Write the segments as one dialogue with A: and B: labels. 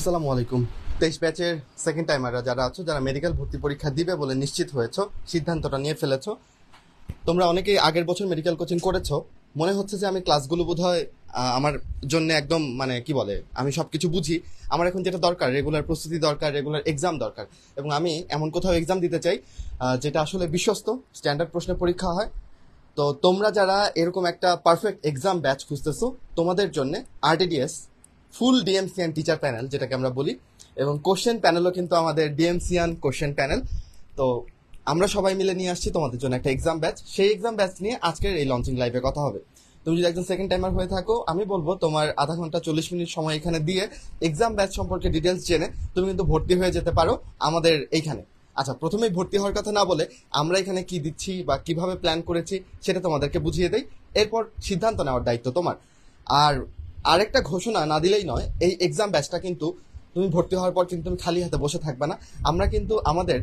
A: আসসালামু আলাইকুম। 23 ব্যাচের সেকেন্ড টাইমাররা যারা আছো, যারা মেডিকেল ভর্তি পরীক্ষা দিবে বলে নিশ্চিত হয়েছো, সিদ্ধান্তটা নিয়ে ফেলেছো। তোমরা অনেকেই আগের বছর মেডিকেল কোচিং করেছো। মনে হচ্ছে যে আমি ক্লাসগুলো বোধহয় আমার জন্য একদম মানে কি বলে আমি সব কিছু বুঝি। আমার এখন যেটা দরকার রেগুলার প্রস্তুতি দরকার, রেগুলার এক্সাম দরকার, এবং আমি এমন কোথাও এক্সাম দিতে চাই যেটা আসলে বিশ্বস্ত স্ট্যান্ডার্ড প্রশ্নের পরীক্ষা হয়। তো তোমরা যারা এরকম একটা পারফেক্ট এক্সাম ব্যাচ খুঁজতেছো, তোমাদের জন্য আরটিডিএস ফুল ডিএমসিয়ান টিচার প্যানেল যেটাকে আমরা বলি, এবং কোশ্চেন প্যানেলও কিন্তু আমাদের ডিএমসিয়ান কোশ্চেন প্যানেল। তো আমরা সবাই মিলে নিয়ে আসছি তোমাদের জন্য একটা এক্সাম ব্যাচ। সেই এক্সাম ব্যাচ নিয়ে আজকের এই লঞ্চিং লাইভে কথা হবে। তুমি যদি একজন সেকেন্ড টাইমার হয়ে থাকো, আমি বলবো তোমার আধা ঘন্টা 40 মিনিট সময় এখানে দিয়ে এক্সাম ব্যাচ সম্পর্কে ডিটেলস জেনে তুমি কিন্তু ভর্তি হয়ে যেতে পারো আমাদের এইখানে। আচ্ছা, প্রথমেই ভর্তি হওয়ার কথা না বলে আমরা এখানে কি দিচ্ছি বা কিভাবে প্ল্যান করেছি সেটা তোমাদেরকে বুঝিয়ে দেই, এরপর সিদ্ধান্ত নেওয়ার দায়িত্ব তোমার। আর আরেকটা ঘোষণা না দিলেই নয়, এই এক্সাম ব্যাচটা কিন্তু তুমি ভর্তি হওয়ার পর কিন্তু তুমি খালি হাতে বসে থাকবে না। আমরা কিন্তু আমাদের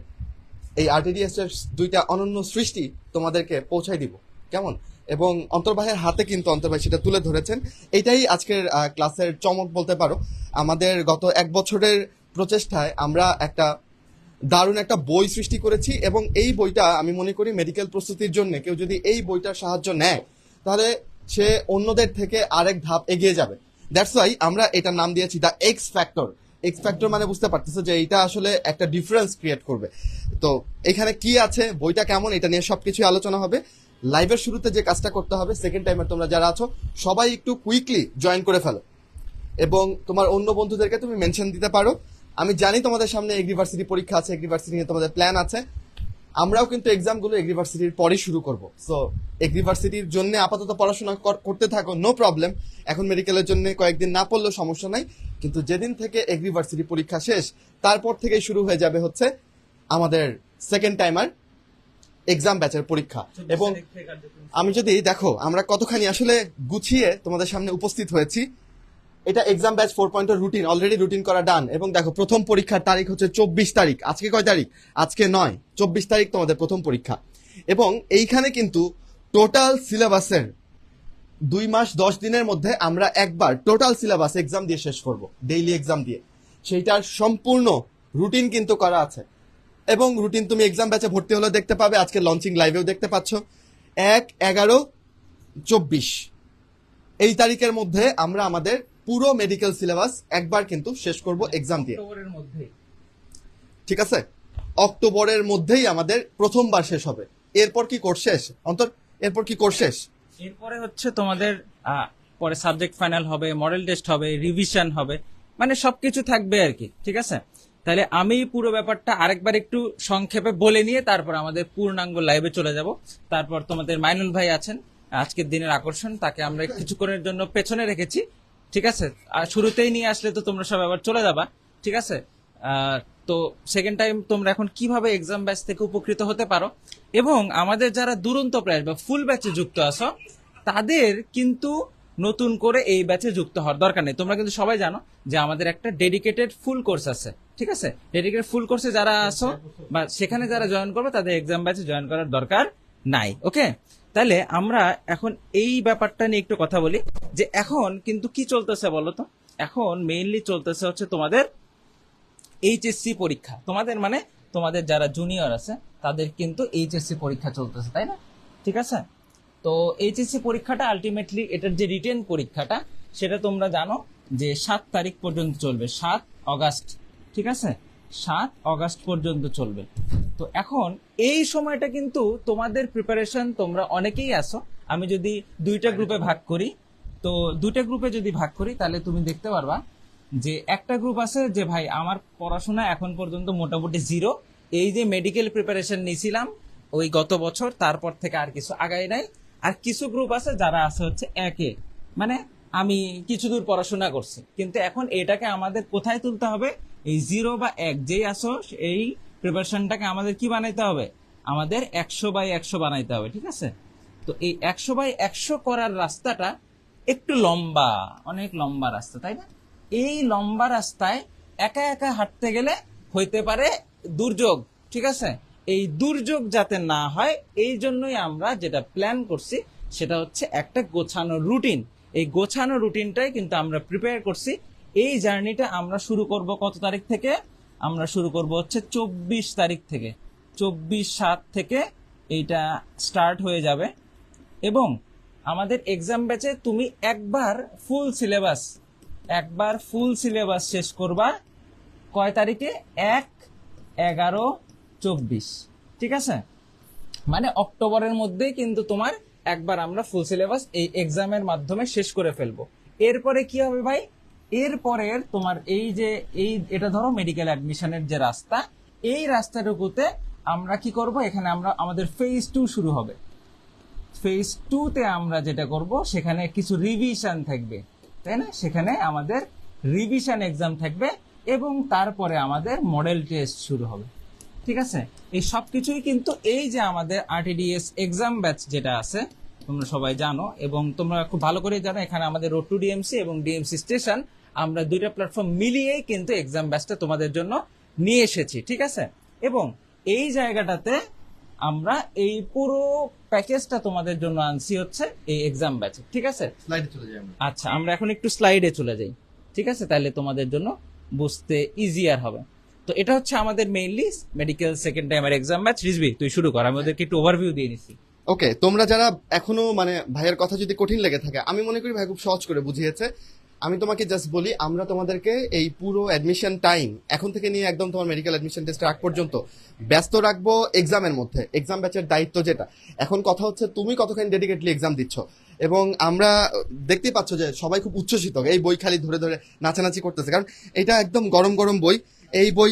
A: এই আরটিডিএস এর দুইটা অনন্য সৃষ্টি তোমাদেরকে পৌঁছাই দিব, কেমন? এবং অন্তর্বাহের হাতে কিন্তু অন্তর্বাহ সেটা তুলে ধরেছেন। এটাই আজকের ক্লাসের চমক বলতে পারো। আমাদের গত এক বছরের প্রচেষ্টায় আমরা একটা দারুণ একটা বই সৃষ্টি করেছি, এবং এই বইটা আমি মনে করি মেডিকেল প্রস্তুতির জন্য কেউ যদি এই বইটার সাহায্য নেয় তাহলে সে অন্যদের থেকে আরেক ধাপ এগিয়ে যাবে। দ্যাটস ওয়াই আমরা এটার নাম দিয়েছি the x factor. X factor মানে বুঝতে পারতেছো যে এটা আসলে একটা ডিফারেন্স ক্রিয়েট করবে। তো এখানে কি আছে, বইটা কেমন, এটা নিয়ে সবকিছু আলোচনা হবে। লাইভের শুরুতে যে কাজটা করতে হবে, সেকেন্ড টাইমার তোমরা যারা আছো সবাই একটু কুইকলি জয়েন করে ফেলো, এবং তোমার অন্য বন্ধুদেরকে তুমি মেনশন দিতে পারো। আমি জানি তোমাদের সামনে এগ্রিভার্সিটি পরীক্ষা আছে, এগ্রিভার্সিটি নিয়ে তোমাদের প্ল্যান আছে। আমরাও কিন্তু এক্সামগুলো এগ্রিভার্সিটির পরেই শুরু করব। সো এগ্রিভার্সিটির জন্য আপাতত পড়াশোনা করতে থাকো, নো প্রবলেম। এখন মেডিকেলের জন্য কয়েকদিন না পড়লেও সমস্যা নাই, কিন্তু যেদিন থেকে এগ্রিভার্সিটি পরীক্ষা শেষ তারপর থেকেই শুরু হয়ে যাবে হচ্ছে আমাদের সেকেন্ড টাইমার এক্সাম ব্যাচের পরীক্ষা। এবং আমি যদি দেখো আমরা কতখানি আসলে গুছিয়ে তোমাদের সামনে উপস্থিত হয়েছি। এটা exam batch 4.0 routine, already routine করা ডান। এবং দেখো প্রথম পরীক্ষার তারিখ হচ্ছে 24 তারিখ। আজকে কয় তারিখ? আজকে 9, 24 তারিখ তোমাদের প্রথম পরীক্ষা। এবং এইখানে কিন্তু টোটাল সিলেবাসের 2 মাস 10 দিনের মধ্যে আমরা একবার টোটাল সিলেবাস এক্সাম দিয়ে শেষ করব, ডেইলি এক্সাম দিয়ে। সেইটার সম্পূর্ণ রুটিন কিন্তু করা আছে, এবং রুটিন তুমি এক্সাম ব্যাচে ভর্তি হলে দেখতে পাবে, আজকে লঞ্চিং লাইভেও দেখতে পাচ্ছ। 1/11/24 এই তারিখের মধ্যে আমরা আমাদের পুরো মেডিকেল সিলেবাস একবার কিন্তু শেষ করব এক্সাম দিয়ে। ঠিক আছে, অক্টোবরের মধ্যেই আমাদের প্রথমবার শেষ হবে। এরপর কি কোর্স শেষ অন্তর? এরপর কি কোর্স শেষ?
B: এরপরে হচ্ছে তোমাদের পরে সাবজেক্ট ফাইনাল হবে, মডেল টেস্ট হবে, রিভিশন হবে, মানে সবকিছু থাকবে আর কি। ঠিক আছে, তাহলে আমি পুরো ব্যাপারটা আরেকবার একটু সংক্ষেপে বলে নিয়ে তারপর আমাদের পূর্ণাঙ্গ লাইভে চলে যাব। তারপর তোমাদের মাইনুল ভাই আছেন, আজকের দিনের আকর্ষণ, তাকে আমরা কিছুক্ষণের জন্য পেছনে রেখেছি। ঠিক আছে, আর শুরুতেই নিয়ে আসলে তো তোমরা সব আবার চলে যাবা। ঠিক আছে, তো সেকেন্ড টাইম তোমরা এখন কিভাবে এক্সাম ব্যাচ থেকে উপকৃত হতে পারো, এবং আমাদের যারা দুরন্ত প্রাইস বা ফুল ব্যাচে যুক্ত আছো তাদের কিন্তু নতুন করে এই ব্যাচে যুক্ত হওয়ার দরকার নেই। তোমরা কিন্তু সবাই জানো যে আমাদের একটা ডেডিকেটেড ফুল কোর্স আছে। ঠিক আছে, ডেডিকেটেড ফুল কোর্সে যারা আছো বা সেখানে যারা জয়েন করবে তাদের এক্সাম ব্যাচে জয়েন করার দরকার নাই। ওকে, তাহলে আমরা এখন এই ব্যাপারটা নিয়ে একটু কথা বলি যে এখন কিন্তু কি চলতেছে বলো তো। এখন মেইনলি চলতেছে হচ্ছে তোমাদের এইচএসসি পরীক্ষা। তোমাদের মানে তোমাদের যারা জুনিয়র আছে তাদের কিন্তু এইচএসসি পরীক্ষা চলতেছে, তাই না? ঠিক আছে, তো এইচএসসি পরীক্ষাটা আলটিমেটলি এটার যে রিটেন পরীক্ষাটা সেটা তোমরা জানো যে 7 তারিখ পর্যন্ত চলবে, 7 অগাস্ট। ঠিক আছে, 7 অগাস্ট পর্যন্ত চলবে। তো এখন এই সময়টা কিন্তু তোমাদের প্রিপারেশন, তোমরা অনেকেই আসো। আমি যদি দুইটা গ্রুপে ভাগ করি, তো দুইটা গ্রুপে যদি ভাগ করি তাহলে তুমি দেখতে পারবা যে একটা গ্রুপ আছে যে ভাই আমার পড়াশোনা এখন পর্যন্ত মোটামুটি জিরো, এই যে মেডিকেল প্রিপারেশন নিয়েছিলাম ওই গত বছর, তারপর থেকে আর কিছু আগাই নাই। আর কিছু গ্রুপ আছে যারা আছে হচ্ছে একে, মানে আমি কিছু দূর পড়াশোনা করছি, কিন্তু এখন এটাকে আমাদের কোথায় তুলতে হবে? এই 0 বা 1 যেই আসো এই প্রিপারেশনটাকে আমাদের কি বানাইতে হবে? আমাদের 100/100 বানাইতে হবে। ঠিক আছে, তো এই 100/100 করার রাস্তাটা একটু লম্বা, অনেক লম্বা রাস্তা, তাই না? এই লম্বা রাস্তায় একা একা হাঁটতে গেলে হইতে পারে দুর্যোগ। ঠিক আছে, এই দুর্যোগ যাতে না হয় এই জন্যই আমরা যেটা প্ল্যান করছি সেটা হচ্ছে একটা গোছানো রুটিন। এই গোছানো রুটিনটাই কিন্তু আমরা প্রিপেয়ার করছি এই জার্নিটা আমরা শুরু করব কত তারিখ থেকে? আমরা শুরু করব হচ্ছে 24 তারিখ থেকে। 24/7 থেকে এইটা স্টার্ট হয়ে যাবে এবং আমাদের এক্সাম ব্যাচে তুমি একবার ফুল সিলেবাস শেষ করবা কয় তারিখে? 1/11/24, ঠিক আছে? মানে অক্টোবরের মধ্যেই কিন্তু তোমার একবার আমরা ফুল সিলেবাস এই এক্সামের মাধ্যমে শেষ করে ফেলবো। এরপরে কি হবে ভাই? এরপরের তোমার এটা ধরো মেডিকেল অ্যাডমিশনের যে রাস্তা, এই রাস্তাটুকুতে আমরা কি করব? এখানে আমাদের ফেজ 2 শুরু হবে। ফেজ 2 তে আমরা যেটা করব, সেখানে কিছু রিভিশন থাকবে, তাই না? সেখানে আমাদের রিভিশন এক্সাম থাকবে এবং তারপরে আমাদের মডেল টেস্ট শুরু হবে, ঠিক আছে? এই সব কিছুই কিন্তু এই যে আমাদের আরটিডিএস এক্সাম ব্যাচ যেটা আছে, তোমরা সবাই জানো এবং তোমরা খুব ভালো করে জানো, এখানে আমাদের রোড টু ডিএমসি এবং ডিএমসি স্টেশন, আমরা দুইটা প্ল্যাটফর্ম মিলিয়েই কিন্তু এক্সাম ব্যাচটা তোমাদের জন্য নিয়ে এসেছি, ঠিক আছে? এবং এই জায়গাটাতে আমরা এই পুরো প্যাকেজটা তোমাদের জন্য আনছি হচ্ছে এই এক্সাম ব্যাচে, ঠিক আছে?
A: স্লাইডে চলে যাই আমরা।
B: আচ্ছা, আমরা এখন একটু স্লাইডে চলে যাই, ঠিক আছে? তাহলে তোমাদের জন্য বুঝতে ইজিয়ার হবে। তো এটা হচ্ছে আমাদের মেইনলি মেডিকেল সেকেন্ড টাইমের এক্সাম ব্যাচ। রিজভি, তুই শুরু কর, আমি ওদেরকে একটু ওভারভিউ দিয়ে নিছি।
A: ওকে, তোমরা যারা এখনো মানে ভাইয়ের কথা যদি কঠিন লেগে থাকে, আমি মনে করি ভাই খুব সহজ করে বুঝিয়েছে। আমি তোমাকে জাস্ট বলি, আমরা তোমাদেরকে এই পুরো অ্যাডমিশন টাইম এখন থেকে নিয়ে একদম তোমার মেডিকেল অ্যাডমিশন টেস্টের আগ পর্যন্ত ব্যস্ত রাখবো এক্সামের মধ্যে। এক্সাম ব্যাচের দায়িত্ব যেটা, এখন কথা হচ্ছে তুমি কতখানি ডেডিকেটলি এক্সাম দিচ্ছ। এবং আমরা দেখতেই পাচ্ছ যে সবাই খুব উচ্ছ্বসিত, এই বই খালি ধরে ধরে নাচানাচি করতেছে, কারণ এটা একদম গরম গরম বই। এই বই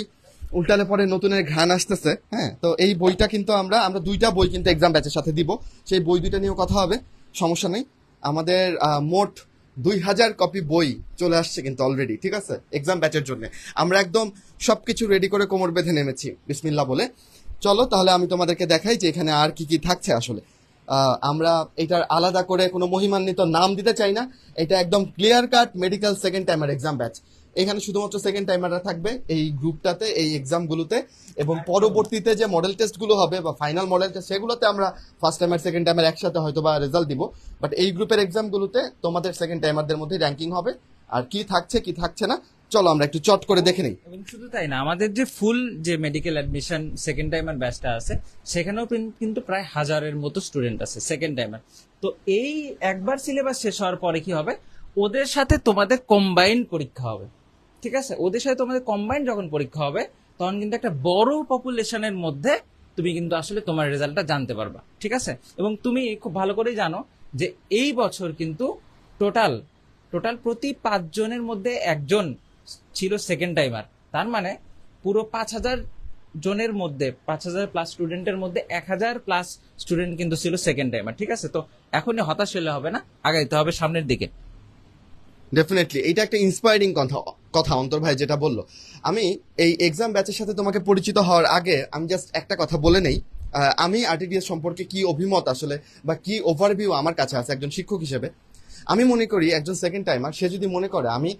A: উল্টালে পরে নতুনের ঘ্রাণ আসতেছে। হ্যাঁ, তো এই বইটা কিন্তু আমরা দুইটা বই কিন্তু এক্সাম ব্যাচের সাথে দিব, সেই বই দুইটা নিয়েও কথা হবে, সমস্যা নেই। আমাদের মোট 2000 কপি বই চলে আসছে কিন্তু অলরেডি, ঠিক আছে? এক্সাম ব্যাচের জন্য আমরা একদম সবকিছু রেডি করে কোমর বেঁধে নেমেছি বিসমিল্লাহ বলে। চলো তাহলে আমি তোমাদেরকে দেখাই যে এখানে আর কি কি থাকছে আসলে। আমরা এটার আলাদা করে কোনো মহিমান্বিত নাম দিতে চাই না, এটা একদম clear cut medical second timer exam batch. এখানে শুধুমাত্র সেকেন্ড টাইমাররা থাকবে এই গ্রুপটাতে, এই এক্সামগুলোতে, এবং পরবর্তীতে যে মডেল টেস্টগুলো হবে বা ফাইনাল মডেল টেস্ট, সেগুলোতে আমরা ফার্স্ট টাইমার সেকেন্ড টাইমার একসাথে হয়তো বা রেজাল্ট দিব। বাট এই গ্রুপের এক্সামগুলোতে তোমাদের সেকেন্ড টাইমারদের মধ্যে র্যাঙ্কিং হবে। আর কি থাকছে কি থাকছে না, চলো আমরা একটু চট করে দেখে নিই।
B: এবং শুধু তাই না, আমাদের যে ফুল যে মেডিকেল অ্যাডমিশন সেকেন্ড টাইমার ব্যাচটা আছে, সেখানেও কিন্তু প্রায় 1000-এর মতো স্টুডেন্ট আছে সেকেন্ড টাইমার। তো এই একবার সিলেবাস শেষ হওয়ার পরে কি হবে, ওদের সাথে তোমাদের কম্বাইন্ড পরীক্ষা হবে, ঠিক আছে? ওদের সাথে তোমাদের কম্বাইন্ড যখন পরীক্ষা হবে, তখন কিন্তু একটা বড় পপুলেশনের মধ্যে তুমি কিন্তু আসলে তোমার রেজাল্টটা জানতে পারবা, ঠিক আছে? এবং তুমি খুব ভালো করেই জানো যে এই বছর কিন্তু টোটাল প্রতি 5 জনের মধ্যে একজন ছিল সেকেন্ড টাইমার। তার মানে পুরো 5000 জনের মধ্যে, 5000 প্লাস স্টুডেন্টের মধ্যে 1000 প্লাস স্টুডেন্ট কিন্তু ছিল সেকেন্ড টাইমার, ঠিক আছে? তো এখনই হতাশ হলে হবে না, আগাইতে হবে সামনের দিকে।
A: ডেফিনেটলি এটা একটা ইন্সপায়ারিং কথা অন্তর ভাই যেটা বললো। আমি এই এক্সাম ব্যাচের সাথে তোমাকে পরিচিত হওয়ার আগে আমি জাস্ট একটা কথা বলে নেই। আমি আরটিডিএস সম্পর্কে কি অভিমত আসলে বা কি ওভারভিউ আমার কাছে আছে একজন শিক্ষক হিসেবে। আমি মনে করি একজন সেকেন্ড টাইমার সে যদি মনে করে আমি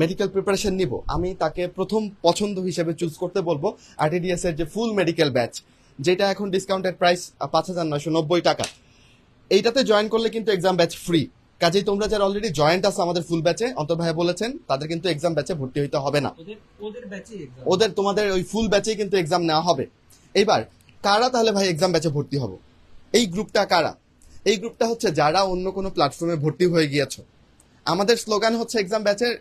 A: মেডিকেল প্রিপারেশন নিব, আমি তাকে প্রথম পছন্দ হিসেবে চুজ করতে বলবো আরটিডিএস এর যে ফুল মেডিকেল ব্যাচ, যেটা এখন ডিসকাউন্টেড প্রাইস 5990 টাকা। এইটাতে জয়েন করলে কিন্তু এক্সাম ব্যাচ ফ্রি। কাজেই তোমরা যারা অলরেডি জয়েন্ট আছে আমাদের ফুল ব্যাচে, অন্তর ভাই বলেছেন, তাদের কিন্তু এক্সাম ব্যাচে ভর্তি হইতে হবে না। ওদের তোমাদের ওই ফুল ব্যাচেই কিন্তু এক্সাম নেওয়া হবে। এইবার কারা তাহলে ভাই এক্সাম ব্যাচে ভর্তি হবো? এই গ্রুপটা কারা? এই গ্রুপটা হচ্ছে যারা অন্য কোনো প্ল্যাটফর্মে ভর্তি হয়ে গিয়েছো। আমাদের স্লোগান হচ্ছে এক্সাম ব্যাচের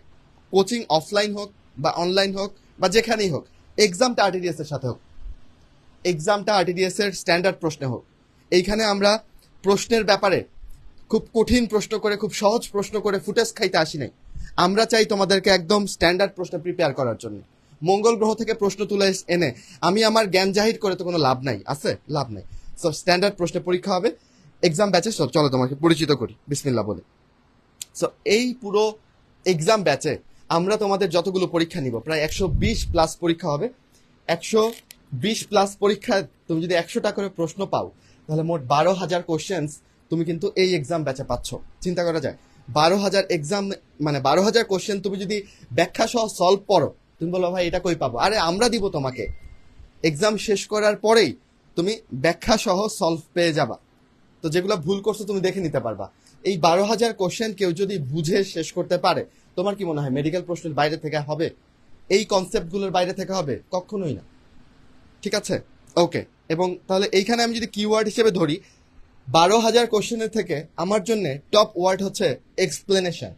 A: কোচিং অফলাইন হোক বা অনলাইন হোক বা যেখানেই হোক, এক্সামটা আরটিডিএস এর সাথে হোক, এক্সামটা আরটিডিএস এর স্ট্যান্ডার্ড প্রশ্নে হোক। এইখানে আমরা প্রশ্নের ব্যাপারে খুব কঠিন প্রশ্ন করে, খুব সহজ প্রশ্ন করে ফুটেজ খাইতে আসি নাই। আমরা চাই তোমাদেরকে একদম স্ট্যান্ডার্ড প্রশ্ন প্রিপেয়ার করার জন্য। মঙ্গল গ্রহ থেকে প্রশ্ন তুলে এনে আমি আমার জ্ঞান জাহির করে তো কোনো লাভ নাই, আছে লাভ নাই। সো স্ট্যান্ডার্ড প্রশ্নে পরীক্ষা হবে এক্সাম ব্যাচে। চলো তোমাকে পরিচিত করি বিসমিল্লাহ বলে। সো এই পুরো এক্সাম ব্যাচে আমরা তোমাদের যতগুলো পরীক্ষা নিব, প্রায় 120 প্লাস পরীক্ষা হবে। 120 প্লাস পরীক্ষা তুমি যদি 100টা করে প্রশ্ন পাও, তাহলে মোট 12,000 কোশ্চেন্স তুমি কিন্তু এই এক্সাম ব্যাচে পাচ্ছ। চিন্তা করা যায়, 12,000 এক্সাম মানে 12,000 কোশ্চেন তুমি যদি ব্যাখ্যা সহ সলভ করো, তুমি বলো ভাই এটা কই পাবো? আরে আমরা দিব তোমাকে। এক্সাম শেষ করার পরেই তুমি ব্যাখ্যা সহ সলভ পেয়ে যাবা। তো যেগুলো ভুল করছো তুমি দেখে নিতে পারবা। এই 12,000 কোশ্চেন কেউ যদি বুঝে শেষ করতে পারে, তোমার কি মনে হয় মেডিকেল প্রশ্নের বাইরে থেকে হবে? এই কনসেপ্টগুলোর বাইরে থেকে হবে? কখনোই না। ঠিক আছে, ওকে। এবং তাহলে এইখানে আমি যদি কিওয়ার্ড হিসেবে ধরি, 12,000 কোশ্চেনের থেকে আমার জন্য টপ ওয়ার্ড হচ্ছে এক্সপ্লেনেশন।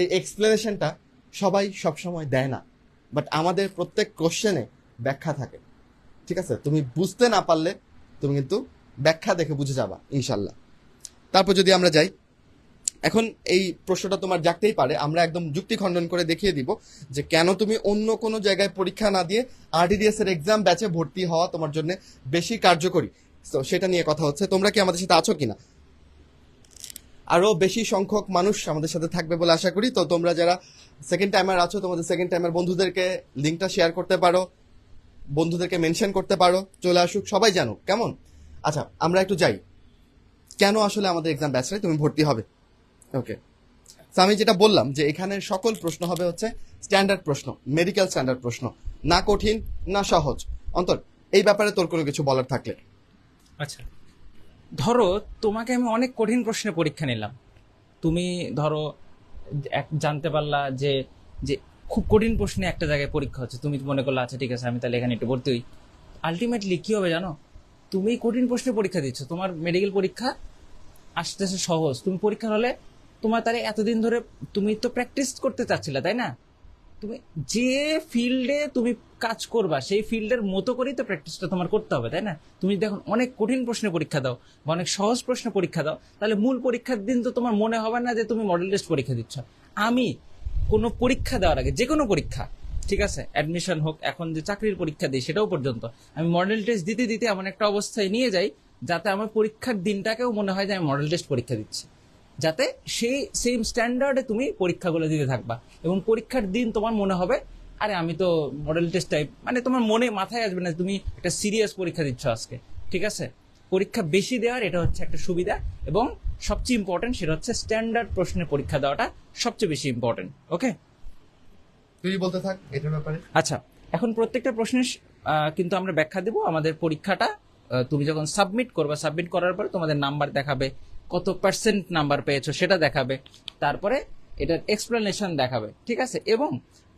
A: এই এক্সপ্লেনেশনটা সবাই সবসময় দেয় না, বাট আমাদের প্রত্যেক কোশ্চেনে ব্যাখ্যা থাকে। ঠিক আছে, তুমি বুঝতে না পারলে তুমি কিন্তু ব্যাখ্যা দেখে বুঝে যাবা ইনশাল্লাহ। তারপর যদি আমরা যাই, এখন এই প্রশ্নটা তোমার জাগতেই পারে, আমরা একদম যুক্তি খণ্ডন করে দেখিয়ে দিব যে কেন তুমি অন্য কোনো জায়গায় পরীক্ষা না দিয়ে আরডিডিএস এর এক্সাম ব্যাচে ভর্তি হওয়া তোমার জন্য বেশি কার্যকরী। তো সেটা নিয়ে কথা হচ্ছে। তোমরা কি আমাদের সাথে আছো কিনা? আরো বেশি সংখ্যক মানুষ আমাদের সাথে থাকবে বলে আশা করি। তো তোমরা যারা সেকেন্ড টাইমার আছো, তোমাদের সেকেন্ড টাইমার বন্ধুদেরকে লিঙ্কটা শেয়ার করতে পারো, বন্ধুদেরকে মেনশন করতে পারো, চলে আসুক, সবাই জানুক। কেমন? আচ্ছা, আমরা একটু যাই, কেন আসলে আমাদের এক্সাম ব্যাচে তুমি ভর্তি হবে। ওকে, আমি যেটা বললাম যে এখানে সকল প্রশ্ন হবে হচ্ছে স্ট্যান্ডার্ড প্রশ্ন, মেডিকেল স্ট্যান্ডার্ড প্রশ্ন, না কঠিন না সহজ। অন্তর, এই ব্যাপারে তোর কোনো কিছু বলার থাকলে।
B: আচ্ছা, ধরো তোমাকে আমি অনেক কঠিন প্রশ্নের পরীক্ষা নিলাম, তুমি ধরো জানতে পারলা যে যে খুব কঠিন প্রশ্নে একটা জায়গায় পরীক্ষা হচ্ছে, তুমি মনে করলে আচ্ছা ঠিক আছে আমি তাহলে এখানে একটু ভর্তি হই। আলটিমেটলি কি হবে জানো, তুমি কঠিন প্রশ্নের পরীক্ষা দিচ্ছ, তোমার মেডিকেল পরীক্ষা আসতেছে সহজ, তুমি পরীক্ষার হলে তোমার তারে এতদিন ধরে তুমি তো প্র্যাকটিস করতে চাচ্ছিলে, তাই না? তুমি যে ফিল্ডে তুমি কাজ করবা সেই ফিল্ডের মতো করেই তো প্র্যাকটিসটা তোমার করতে হবে, তাই না? তুমি যদি এখন অনেক কঠিন প্রশ্নের পরীক্ষা দাও বা অনেক সহজ প্রশ্নের পরীক্ষা দাও, তাহলে মূল পরীক্ষার দিন তো তোমার মনে হবে না যে তুমি মডেল টেস্ট পরীক্ষা দিচ্ছ। আমি কোনো পরীক্ষা দেওয়ার আগে, যে কোনো পরীক্ষা, ঠিক আছে, অ্যাডমিশন হোক, এখন যে চাকরির পরীক্ষা দিই সেটাও পর্যন্ত আমি মডেল টেস্ট দিতে দিতে এমন একটা অবস্থায় নিয়ে যাই যাতে আমার পরীক্ষার দিনটাকেও মনে হয় যে আমি মডেল টেস্ট পরীক্ষা দিচ্ছি, যাতে সেই সেম স্ট্যান্ডার্ডে তুমি পরীক্ষাগুলো দিতে থাকবা এবং পরীক্ষার দিন তোমার মনে হবে আরে আমি তো মডেল টেস্ট টাইপ, মানে তোমার মনে মাথায় আসবে না তুমি একটা সিরিয়াস পরীক্ষা দিচ্ছ আজকে। ঠিক আছে, পরীক্ষা বেশি দেওয়ার এটা হচ্ছে একটা সুবিধা, এবং সবচেয়ে ইম্পর্টেন্ট সেটা হচ্ছে স্ট্যান্ডার্ড প্রশ্নের পরীক্ষা দেওয়াটা সবচেয়ে বেশি ইম্পর্টেন্ট। ওকে,
A: তুই বলতে থাক এটার ব্যাপারে।
B: আচ্ছা, এখন প্রত্যেকটা প্রশ্নের কিন্তু আমরা ব্যাখ্যা দেবো। আমাদের পরীক্ষাটা তুমি যখন সাবমিট করবে, সাবমিট করার পরে তোমাদের নাম্বার দেখাবে, কত পার্সেন্ট নাম্বার পেয়েছো সেটা দেখাবে, তারপরে এটার এক্সপ্লেনেশন দেখাবে। ঠিক আছে, এবং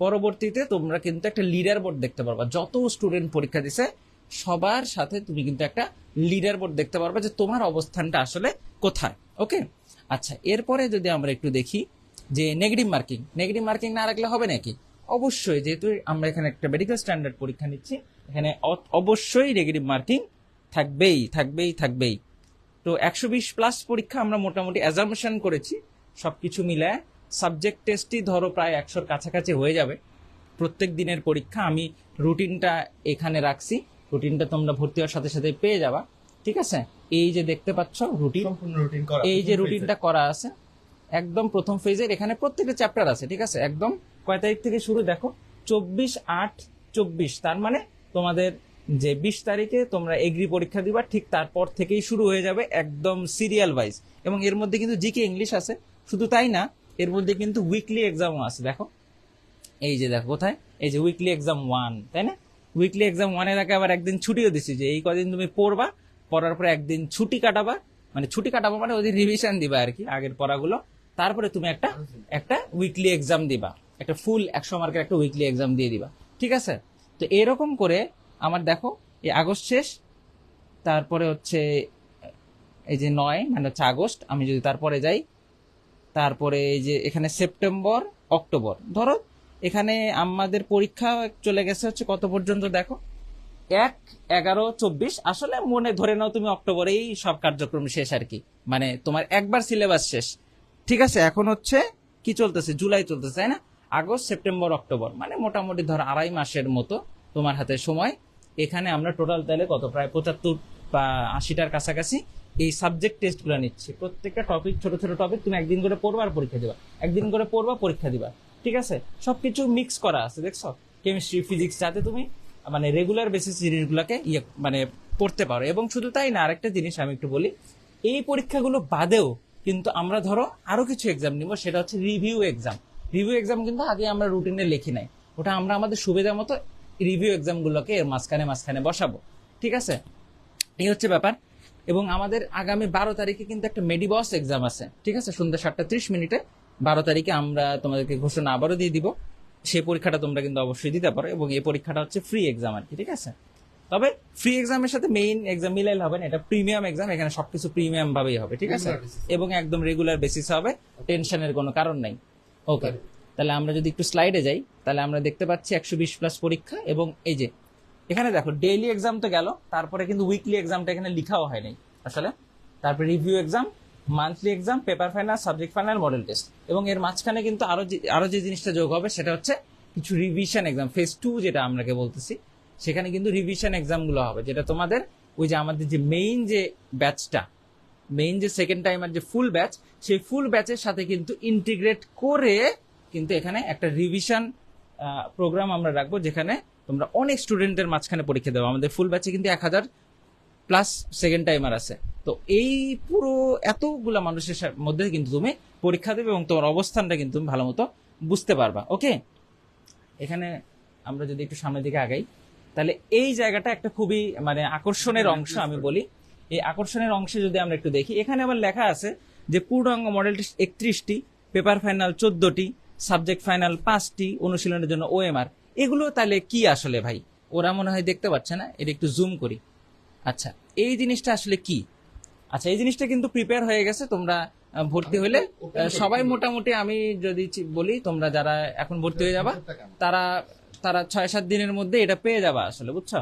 B: পরবর্তীতে তোমরা কিন্তু একটা লিডার বোর্ড দেখতে পারবা, যত স্টুডেন্ট পরীক্ষা দিছে সবার সাথে তুমি কিন্তু একটা লিডার বোর্ড দেখতে পারবা যে তোমার অবস্থানটা আসলে কোথায়। ওকে, আচ্ছা, এরপরে যদি আমরা একটু দেখি যে নেগেটিভ মার্কিং, নেগেটিভ মার্কিং না রাখলে হবে নাকি? অবশ্যই, যেহেতু আমরা এখানে একটা মেডিকেল স্ট্যান্ডার্ড পরীক্ষা নিচ্ছি, এখানে অবশ্যই নেগেটিভ মার্কিং থাকবেই থাকবেই থাকবেই। তো 120+ পরীক্ষা আমরা মোটামুটি অ্যাজাম্পশন করেছি, সবকিছু মিলায় সাবজেক্ট টেস্টই ধরো প্রায় 100-র কাছাকাছি হয়ে যাবে প্রত্যেক দিনের পরীক্ষা। আমি রুটিনটা এখানে রাখছি, রুটিনটা তোমরা ভর্তি হওয়ার সাথে সাথে পেয়ে যাবা। ঠিক আছে, এই যে দেখতে পাচ্ছ রুটিন,
A: সম্পূর্ণ রুটিন করা,
B: এই যে রুটিনটা করা আছে একদম প্রথম ফেজের, এখানে প্রত্যেকটা চ্যাপ্টার আছে। ঠিক আছে, একদম কয় তারিখ থেকে শুরু দেখো, 24/8/24, তার মানে তোমাদের যে 20 তারিখে তোমরা এগ্রি পরীক্ষা দিবা, ঠিক তারপর থেকেই শুরু হয়ে যাবে একদম সিরিয়াল ওয়াইজ। এবং এর মধ্যে কিন্তু জিকে ইংলিশ আছে, শুধু তাই না, এর মধ্যে কিন্তু উইকলি এক্সামও আছে। দেখো, এই যে দেখো কোথায়, এই যে উইকলি এক্সাম 1, তাই না? উইকলি এক্সাম 1-এর আগে আবার একদিন ছুটিও দিছি, যে এই কদিন তুমি পড়বা, পড়ার পরে একদিন ছুটি কাটাবা, মানে ছুটি কাটাবো মানে ওই রিভিশন দিবা আর কি আগের পড়াগুলো, তারপরে তুমি একটা উইকলি এক্সাম দিবা, একটা ফুল 100 মার্কের একটা উইকলি এক্সাম দিয়ে দিবা। ঠিক আছে, তো এরকম করে আমার দেখো এই আগস্ট শেষ, তারপরে হচ্ছে এই যে 9 মানে হচ্ছে আগস্ট, আমি যদি তারপরে যাই, তারপরে এই যে এখানে সেপ্টেম্বর অক্টোবর, ধরো এখানে আমাদের পরীক্ষা চলে গেছে হচ্ছে কত পর্যন্ত দেখো, 1/11/24, আসলে মনে ধরে নাও তুমি অক্টোবরেই সব কার্যক্রম শেষ আর কি, মানে তোমার একবার সিলেবাস শেষ। ঠিক আছে, এখন হচ্ছে কি চলতেছে, জুলাই চলতেছে, তাই না? আগস্ট সেপ্টেম্বর অক্টোবর, মানে মোটামুটি ধর 2.5 মাসের মতো তোমার হাতে সময়। এখানে আমরা টোটাল তাহলে কত, প্রায় 75 বা 80টার কাছাকাছি এই সাবজেক্ট টেস্টগুলো নিচ্ছি। প্রত্যেকটা টপিক, ছোট ছোট টপিক, তুমি একদিন করে পড়বা আর পরীক্ষা দিবা, একদিন করে পড়বা পরীক্ষা দিবা। ঠিক আছে, সবকিছু মিক্স করা আছে, দেখছো, কেমিস্ট্রি ফিজিক্স, যাতে তুমি মানে রেগুলার বেসিস জিনিসগুলোকে মানে পড়তে পারো। এবং শুধু তাই না, আরেকটা জিনিস আমি একটু বলি, এই পরীক্ষাগুলো বাদেও কিন্তু আমরা ধরো আরো কিছু এক্সাম নিব, সেটা হচ্ছে রিভিউ এক্সাম। রিভিউ এক্সাম কিন্তু আগে আমরা রুটিনে লিখি নাই, ওটা আমরা আমাদের সুবিধা মতো রিভিউ এক্সামগুলোকে এর মাঝখানে মাঝখানে বসাবো। ঠিক আছে, এই হচ্ছে ব্যাপার। এবং আমাদের আগামী 12 তারিখে কিন্তু একটা মেডিবস এক্সাম আছে। ঠিক আছে, সন্ধ্যা 7:30 মিনিটে 12 তারিখে আমরা তোমাদেরকে ঘোষণা আবারও দিয়ে দিব। সেই পরীক্ষাটা তোমরা কিন্তু অবশ্যই দিতে পারো, এবং এই পরীক্ষাটা হচ্ছে ফ্রি এক্সাম আর কি, ঠিক আছে। তবে ফ্রি এক্সামের সাথে মেইন এক্সাম মিলাইলে হবে না, এটা প্রিমিয়াম এক্সাম, এখানে সবকিছু প্রিমিয়াম ভাবেই হবে, ঠিক আছে, এবং একদম রেগুলার বেসিস হবে, টেনশনের কোনো কারণ নাই। ওকে, তাহলে আমরা যদি একটু স্লাইডে যাই, তাহলে আমরা দেখতে পাচ্ছি 120+ পরীক্ষা, এবং এই যে এখানে দেখো ডেইলি এক্সাম তো গেল, তারপরে কিন্তু উইকলি এক্সামটা এখানে লিখাও হয় নাই আসলে, তারপরে review exam, monthly exam, paper final, subject final, model test, এবং এর মাঝখানে কিন্তু আরো যে জিনিসটা যোগ হবে সেটা হচ্ছে কিছু রিভিশন এক্সাম, ফেজ 2 যেটা আমরাকে বলতেছি, সেখানে কিন্তু রিভিশন এক্সাম গুলো হবে, যেটা তোমাদের ওই যে আমাদের যে মেইন যে ব্যাচটা, মেইন যে সেকেন্ড টাইমার যে ফুল ব্যাচ, সেই ফুল ব্যাচের সাথে কিন্তু ইন্টিগ্রেট করে কিন্তু এখানে একটা রিভিশন প্রোগ্রাম আমরা রাখবো, যেখানে তোমরা অনেক স্টুডেন্টের মাঝখানে পরীক্ষা দেবো। আমাদের ফুল ব্যাচে কিন্তু 1000+ সেকেন্ড টাইমার আছে। তো এই পুরো এতগুলা মানুষের মধ্যে কিন্তু তুমি পরীক্ষা দেবে, এবং তোমার অবস্থানটা কিন্তু তুমি ভালো মতো বুঝতে পারবা। ওকে, এখানে আমরা যদি একটু সামনের দিকে আগাই, তাহলে এই জায়গাটা একটা খুবই মানে আকর্ষণের অংশ আমি বলি। এই আকর্ষণের অংশে যদি আমরা একটু দেখি, এখানে আবার লেখা আছে যে পূর্ণাঙ্গ মডেল টেস্ট 31টি, পেপার ফাইনাল 14টি, সাবজেক্ট ফাইনাল 5টি, অনুশীলনের জন্য ওএমআর। এগুলো তাহলে কি আসলে ভাই? ওরা মনে হয় দেখতে পাচ্ছে না, এটা একটু জুম করি। আচ্ছা, এই জিনিসটা আসলে কি? আচ্ছা, এই জিনিসটা কিন্তু প্রিপেয়ার হয়ে গেছে, তোমরা ভর্তি হলে সবাই মোটামুটি, আমি যদি বলি তোমরা যারা এখন ভর্তি হয়ে যাবা, তারা তারা 6-7 দিনের মধ্যে এটা পেয়ে যাবা আসলে, বুঝছো?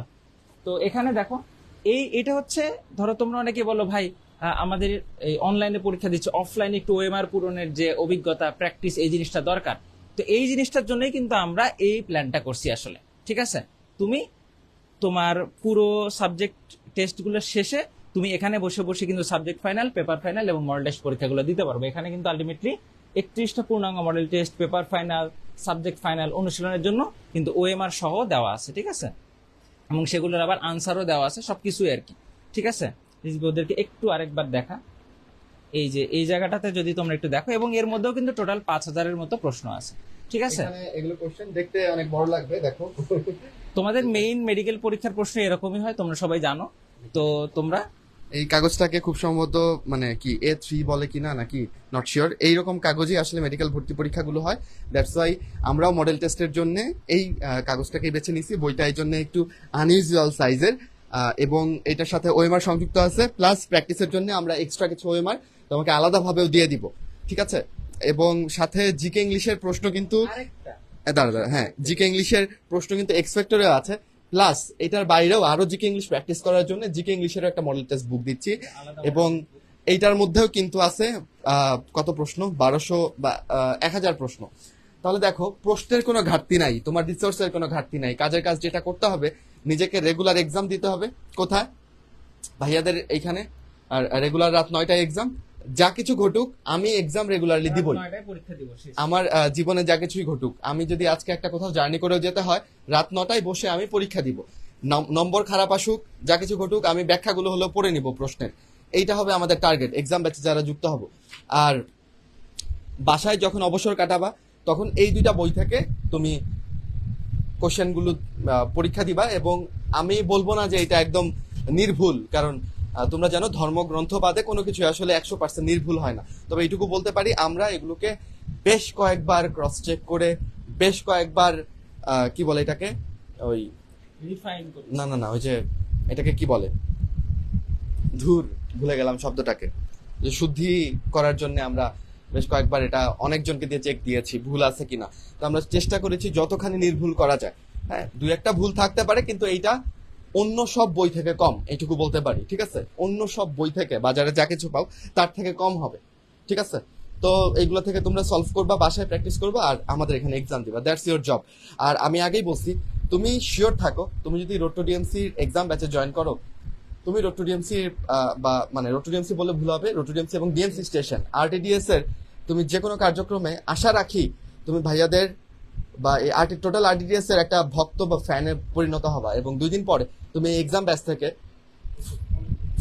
B: তো এখানে দেখো, এটা হচ্ছে, ধরো তোমরা অনেকে বলো ভাই আমাদের এই অনলাইনে পরীক্ষা দিচ্ছে, অফলাইনে একটু ওএমআর পূরণের যে অভিজ্ঞতা, প্র্যাকটিস, এই জিনিসটা দরকার। তো এই জিনিসটার জন্যই কিন্তু আমরা এই প্ল্যানটা করছি আসলে, ঠিক আছে। তুমি তোমার পুরো সাবজেক্ট টেস্টগুলো শেষে তুমি এখানে বসে বসে কিন্তু সাবজেক্ট ফাইনাল, পেপার ফাইনাল এবং মডেল টেস্ট পরীক্ষাগুলো দিতে পারবে। এখানে কিন্তু আলটিমেটলি 31টা পূর্ণাঙ্গ model test, paper final, subject final, অনুশীলনের জন্য কিন্তু ওএমআর সহ দেওয়া আছে, ঠিক আছে, এবং সেগুলোর আবার আনসারও দেওয়া আছে, সবকিছুই আর কি, ঠিক আছে। ওদেরকে একটু আরেকবার দেখা, এই যে এই জায়গাটাতে যদি তোমরা একটু দেখো, এবং এর মধ্যেও কিন্তু টোটাল 5000-এর মতো প্রশ্ন আছে, ঠিক আছে।
A: এখানে এগুলো কোশ্চেন দেখতে অনেক বড় লাগবে, দেখো।
B: তোমাদের মেইন মেডিকেল পরীক্ষার প্রশ্ন এরকমই হয়, তোমরা সবাই জানো। তো তোমরা
A: এই কাগজটাকে খুব সম্ভবত মানে কি A3 বলে কিনা নাকি নট শিওর, এইরকম কাগজই আসলে মেডিকেল ভর্তি পরীক্ষাগুলো হয়। দ্যাটস ওয়াই আমরাও মডেল টেস্টের জন্য এই কাগজটাকে বেছে নিছি। বইটা এই জন্য একটু আনইউজুয়াল সাইজের, এবং এটার সাথে ওএমআর সংযুক্ত আছে, প্লাস প্র্যাকটিসের জন্য আমরা এক্সট্রা কিছু ওএমআর তোমাকে আলাদাভাবেও দিয়ে দিব, ঠিক আছে। এবং সাথে জিকে ইংলিশের প্রশ্ন কিন্তু দাঁড়া, হ্যাঁ, জিকে ইংলিশের প্রশ্ন কিন্তু এক্সপেক্টরে আছে, প্লাস এটার বাইরেও আরো জিকে ইংলিশ প্র্যাকটিস করার জন্য জিকে ইংলিশের একটা মডেল টেস্ট বুক দিচ্ছি, এবং এইটার মধ্যেও কিন্তু আছে কত প্রশ্ন, 1200 বা 1000 প্রশ্ন। তাহলে দেখো, প্রশ্নের কোনো ঘাটতি নাই, তোমার রিসোর্সের কোনো ঘাটতি নাই। কাজের কাজ যেটা করতে হবে, নিজেকে রেগুলার এক্সাম দিতে হবে। কোথায়? ভাইয়াদের এইখানে। আর রেগুলার রাত 9টায় এক্সাম। যা কিছু ঘটুক, আমি এক্সাম রেগুলারলি দিবই। আমার জীবনে যা কিছুই ঘটুক, আমি যদি আজকে একটা কোথাও জার্নি করেও যেতে হয়, রাত 9টায় বসে আমি পরীক্ষা দিব। নম্বর খারাপ আসুক, যা কিছু ঘটুক, আমি ব্যাখ্যাগুলো হলেও পড়ে নিব প্রশ্নের। এইটা হবে আমাদের টার্গেট, এক্সাম ব্যাচে যারা যুক্ত হব। আর বাসায় যখন অবসর কাটাবা, তখন এই 2টা বই থেকে তুমি কোশ্চেনগুলো পরীক্ষা দিবা। এবং আমি বলবো না যে এটা একদম নির্ভুল, কারণ তোমরা জানো ধর্মগ্রন্থ বাদে কোনো কিছু আসলে 100% নির্ভুল হয় না। তবে এইটুকু বলতে পারি, আমরা এগুলোকে বেশ কয়েকবার ক্রস চেক করে, বেশ কয়েকবার কি বলে এটাকে, ওই না না না ওই যে এটাকে কি বলে, ভুলে গেলাম শব্দটাকে, যে শুদ্ধি করার জন্য আমরা বেশ কয়েকবার এটা অনেকজনকে দিয়ে চেক দিয়েছি ভুল আছে কিনা। তো আমরা চেষ্টা করেছি যতখানি নির্ভুল করা যায়। হ্যাঁ, 2-1টা ভুল থাকতে পারে, কিন্তু এইটা অন্য সব বই থেকে কম, এইটুকু বলতে পারি, ঠিক আছে। অন্য সব বই থেকে বাজারে যা কিছু পাও তার থেকে কম হবে, ঠিক আছে। তো এইগুলো থেকে তোমরা সলভ করবা, বাসায় প্র্যাকটিস করবা, আর আমাদের এখানে এক্সাম দিবা। That's your job. আর আমি আগেই বলছি, তুমি শিওর থাকো, তুমি যদি রোড টু ডিএমসি এক্সাম ব্যাচে জয়েন করো, তুমি রোড টু ডিএমসি বা মানে রোড টু ডিএমসি বলে ভুল হবে, রোড টু ডিএমসি এবং ডিএমসি স্টেশন আরটিডিএস এর তুমি যে কোনো কার্যক্রমে, আশা রাখি তুমি ভাইয়াদের বা এই টোটাল আরটিডিএস এর একটা ভক্ত বা ফ্যানে পরিণত হবা, এবং 2 দিন পরে তুমি এক্সাম ব্যাচ থেকে